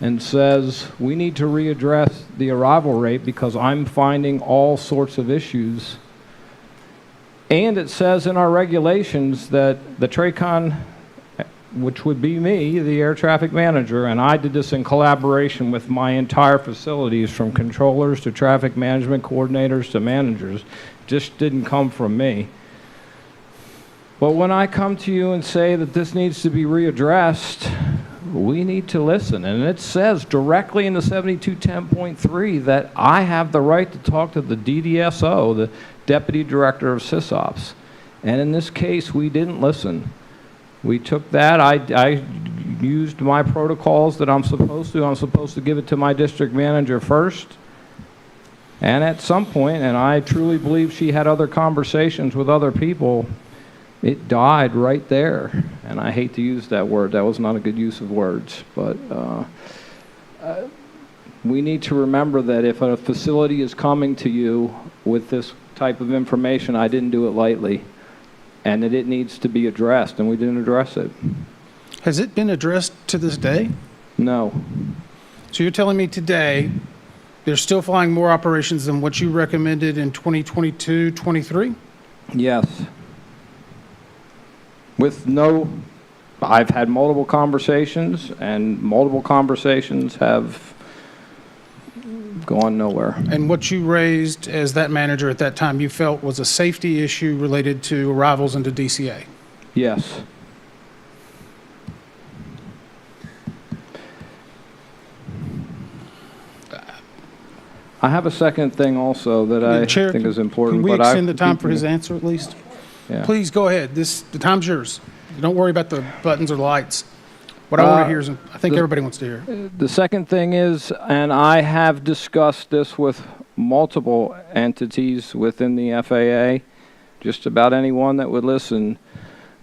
and says we need to readdress the arrival rate because I'm finding all sorts of issues, and it says in our regulations that the TRACON, which would be me, the air traffic manager, and I did this in collaboration with my entire facilities, from controllers to traffic management coordinators to managers, just didn't come from me. But when I come to you and say that this needs to be readdressed, we need to listen. And it says directly in the 7210.3 that I have the right to talk to the DDSO, the Deputy Director of SysOps. And in this case, we didn't listen. We took that. I used my protocols that I'm supposed to. I'm supposed to give it to my district manager first. And at some point, and I truly believe she had other conversations with other people, it died right there. And I hate to use that word. That was not a good use of words. But we need to remember that if a facility is coming to you with this type of information, I didn't do it lightly. And that it needs to be addressed, and we didn't address it.
Has it been addressed to this day?
No.
So you're telling me today they're still flying more operations than what you recommended in 2022-23?
Yes. I've had multiple conversations, and multiple conversations have gone nowhere.
And what you raised as that manager at that time, you felt was a safety issue related to arrivals into DCA?
Yes. I have a second thing also that I
Chair,
think is important.
Can we
but
extend the time for his answer at least?
Yeah.
Please go ahead. The time's yours. Don't worry about the buttons or the lights. What I want to hear is, I think everybody wants to hear.
The second thing is, and I have discussed this with multiple entities within the FAA, just about anyone that would listen,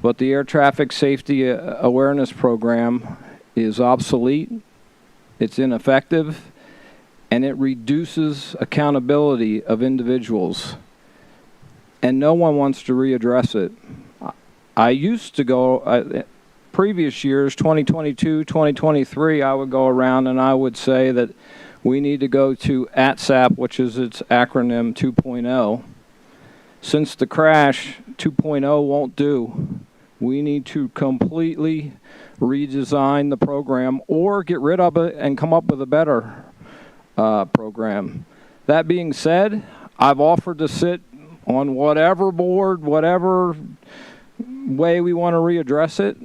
but the Air Traffic Safety Awareness Program is obsolete, it's ineffective, and it reduces accountability of individuals. And no one wants to readdress it. I used to go, previous years, 2022, 2023, I would go around and I would say that we need to go to ATSAP, which is its acronym 2.0. Since the crash, 2.0 won't do. We need to completely redesign the program or get rid of it and come up with a better program. That being said, I've offered to sit on whatever board, whatever way we want to readdress it,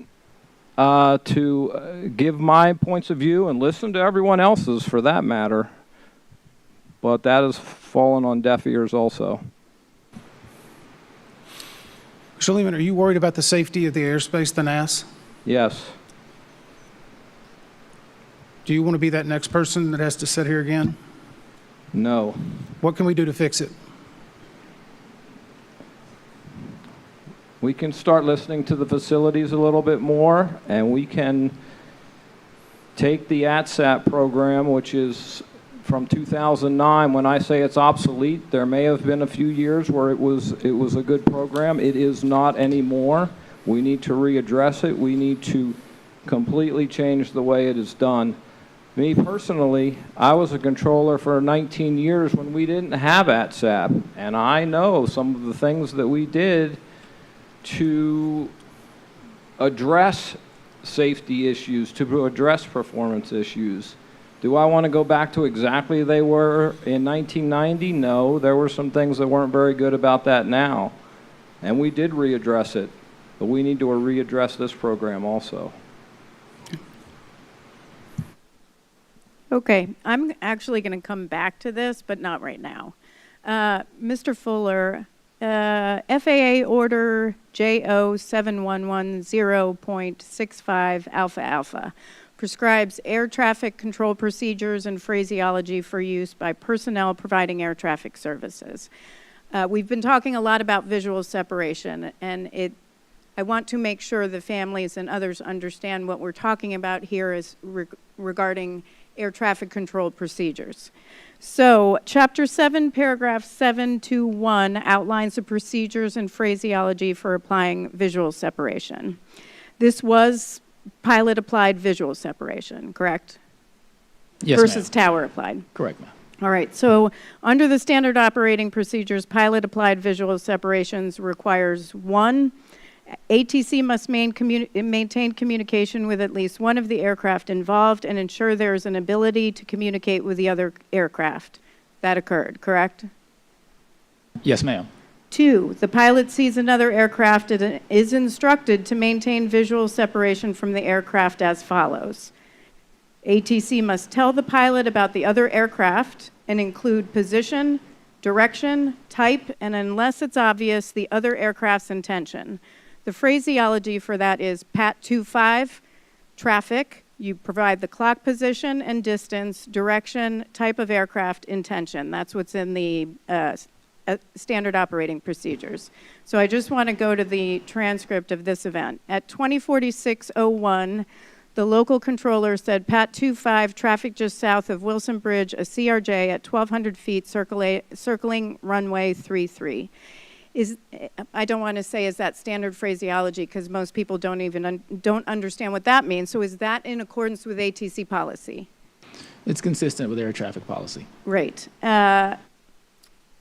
to give my points of view and listen to everyone else's for that matter. But that has fallen on deaf ears also.
Mr. Lehman, are you worried about the safety of the airspace, the NAS?
Yes.
Do you want to be that next person that has to sit here again?
No.
What can we do to fix it?
We can start listening to the facilities a little bit more, and we can take the ATSAP program, which is from 2009. When I say it's obsolete, there may have been a few years where it was a good program. It is not anymore. We need to readdress it. We need to completely change the way it is done. Me personally, I was a controller for 19 years when we didn't have ATSAP, and I know some of the things that we did to address safety issues, to address performance issues. Do I want to go back to exactly they were in 1990? No, there were some things that weren't very good about that now. And we did readdress it, but we need to readdress this program also.
Okay, I'm actually going to come back to this, but not right now. Mr. Fuller, FAA Order JO7110.65 Alpha Alpha prescribes air traffic control procedures and phraseology for use by personnel providing air traffic services. We've been talking a lot about visual separation, and I want to make sure the families and others understand what we're talking about here is regarding air traffic control procedures. So, Chapter 7, Paragraph 721 outlines the procedures and phraseology for applying visual separation. This was pilot-applied visual separation, correct?
Yes,
versus
ma'am.
tower-applied.
Correct, ma'am.
All right, so under the standard operating procedures, pilot-applied visual separations requires 1, ATC must maintain communication with at least one of the aircraft involved and ensure there is an ability to communicate with the other aircraft. That occurred, correct?
Yes, ma'am.
2, the pilot sees another aircraft and is instructed to maintain visual separation from the aircraft as follows. ATC must tell the pilot about the other aircraft and include position, direction, type, and unless it's obvious, the other aircraft's intention. The phraseology for that is PAT 25, traffic. You provide the clock position and distance, direction, type of aircraft, intention. That's what's in the standard operating procedures. So I just want to go to the transcript of this event. At 2046-01, the local controller said PAT 25, traffic just south of Wilson Bridge, a CRJ at 1,200 feet circling runway 33. I don't want to say is that standard phraseology because most people don't even don't understand what that means. So is that in accordance with ATC policy?
It's consistent with air traffic policy.
Right.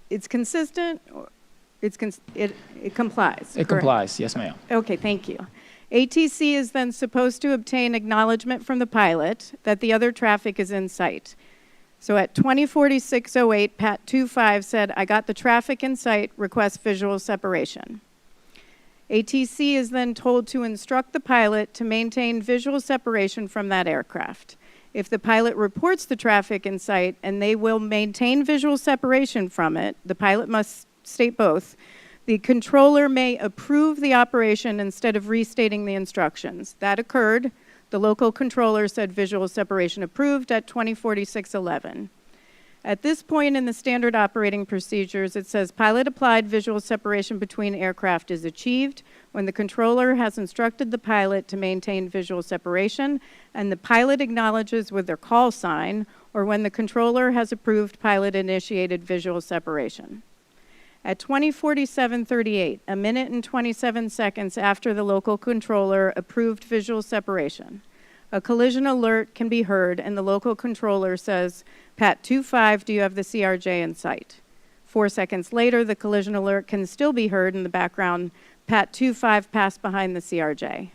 It's consistent. It complies.
It complies. Yes, ma'am.
Okay, thank you. ATC is then supposed to obtain acknowledgement from the pilot that the other traffic is in sight. So at 2046-08, PAT 25 said, I got the traffic in sight, request visual separation. ATC is then told to instruct the pilot to maintain visual separation from that aircraft. If the pilot reports the traffic in sight and they will maintain visual separation from it, the pilot must state both, the controller may approve the operation instead of restating the instructions. That occurred. The local controller said visual separation approved at 204611. At this point in the standard operating procedures, it says pilot applied visual separation between aircraft is achieved when the controller has instructed the pilot to maintain visual separation and the pilot acknowledges with their call sign, or when the controller has approved pilot initiated visual separation. At 2047:38, a minute and 27 seconds after the local controller approved visual separation, a collision alert can be heard and the local controller says, Pat 25, do you have the CRJ in sight? 4 seconds later, the collision alert can still be heard in the background, Pat 25 passed behind the CRJ.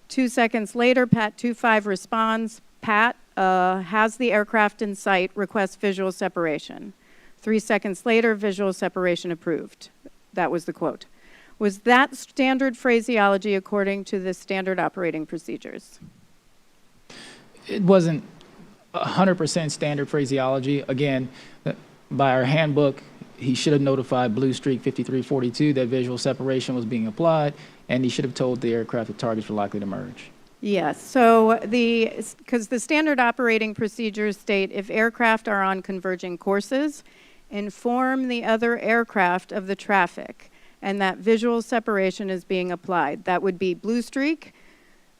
2 seconds later, Pat 25 responds, Pat has the aircraft in sight, requests visual separation. 3 seconds later, visual separation approved. That was the quote. Was that standard phraseology according to the standard operating procedures?
It wasn't 100% standard phraseology. Again, by our handbook, he should have notified Blue Streak 5342 that visual separation was being applied, and he should have told the aircraft the targets were likely to merge.
Yes, so because the standard operating procedures state if aircraft are on converging courses, inform the other aircraft of the traffic and that visual separation is being applied. That would be Blue Streak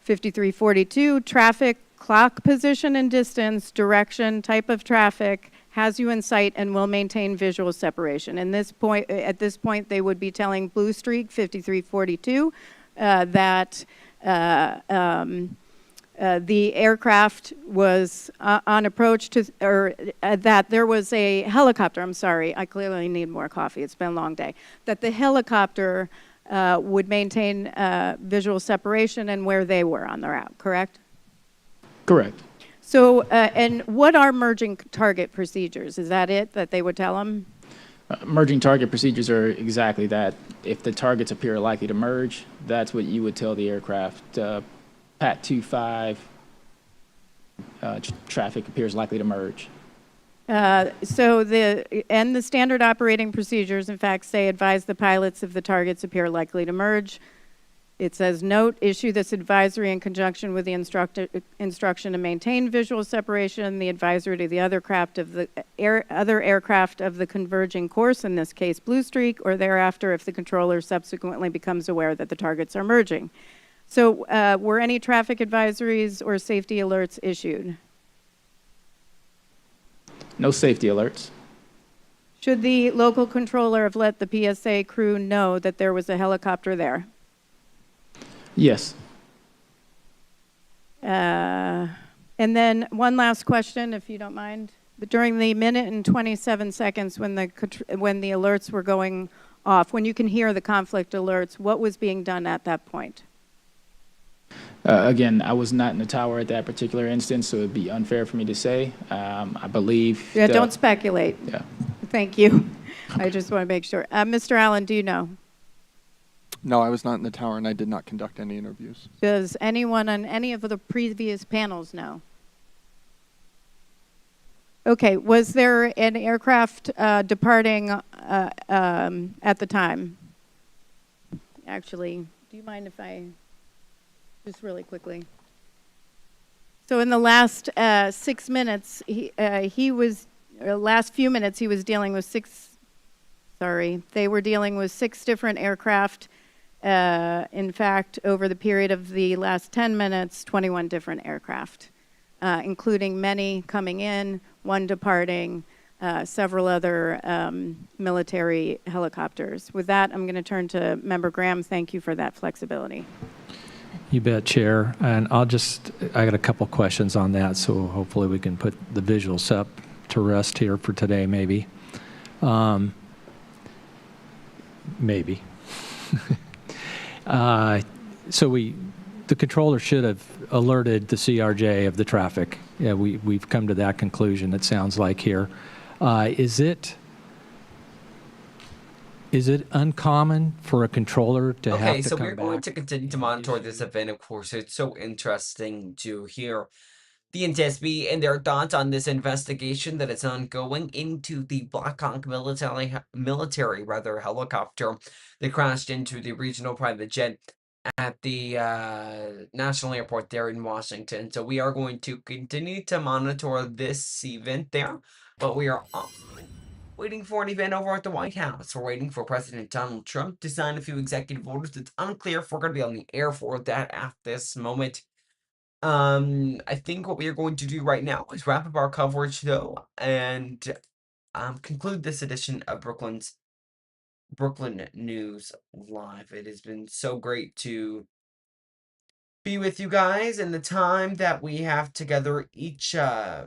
5342, traffic, clock position and distance, direction, type of traffic, has you in sight and will maintain visual separation. At this point, they would be telling Blue Streak 5342 that the aircraft was on approach to, or that there was a helicopter, I'm sorry, I clearly need more coffee, it's been a long day, that the helicopter would maintain visual separation and where they were on the route, correct?
Correct.
So, and what are merging target procedures? Is that it, that they would tell them?
Merging target procedures are exactly that. If the targets appear likely to merge, that's what you would tell the aircraft. Pat 25, traffic appears likely to merge.
So the standard operating procedures, in fact, say advise the pilots if the targets appear likely to merge. It says, note, issue this advisory in conjunction with the instruction to maintain visual separation, the advisory to the other aircraft of the converging course, in this case Blue Streak, or thereafter if the controller subsequently becomes aware that the targets are merging. So were any traffic advisories or safety alerts issued?
No safety alerts.
Should the local controller have let the PSA crew know that there was a helicopter there?
Yes.
And then one last question, if you don't mind. But during the minute and 27 seconds when the alerts were going off, when you can hear the conflict alerts, what was being done at that point?
Again, I was not in the tower at that particular instance, so it would be unfair for me to say. I believe...
Yeah, don't speculate.
Yeah.
Thank you. I just want to make sure. Mr. Allen, do you know?
No, I was not in the tower, and I did not conduct any interviews.
Does anyone on any of the previous panels know? Okay, was there an aircraft departing at the time? Actually, do you mind if I, just really quickly. So in the last 6 minutes, last few minutes, he was dealing with they were dealing with 6 different aircraft. In fact, over the period of the last 10 minutes, 21 different aircraft, including many coming in, 1 departing, several other military helicopters. With that, I'm going to turn to Member Graham. Thank you for that flexibility.
You bet, Chair. And I got a couple questions on that, so hopefully we can put the visuals up to rest here for today, maybe. Maybe. So the controller should have alerted the CRJ of the traffic. Yeah, we've come to that conclusion, it sounds like here. Is it uncommon for a controller to have to come back?
Okay, so we're going to continue to monitor this event. Of course, it's so interesting to hear the NTSB and their thoughts on this investigation that is ongoing into the Black Hawk military helicopter that crashed into the regional private jet at the national airport there in Washington. So we are going to continue to monitor this event there, but we are also waiting for an event over at the White House. We're waiting for President Donald Trump to sign a few executive orders. It's unclear if we're going to be on the air for that at this moment. I think what we are going to do right now is wrap up our coverage, though, and conclude this edition of Brookland News Live. It has been so great to be with you guys and the time that we have together each day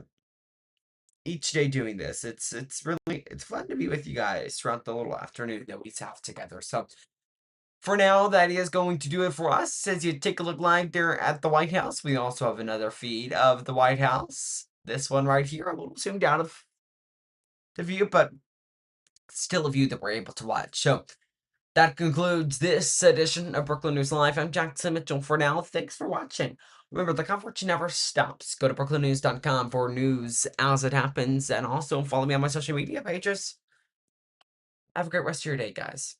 doing this. It's fun to be with you guys throughout the little afternoon that we have together. So for now, that is going to do it for us. As you take a look live there at the White House, we also have another feed of the White House. This one right here, a little zoomed out of the view, but still a view that we're able to watch. So that concludes this edition of Brookland News Live. I'm Jackson Mitchell for now. Thanks for watching. Remember, the coverage never stops. Go to brooklandnews.com for news as it happens, and also follow me on my social media pages. Have a great rest of your day, guys.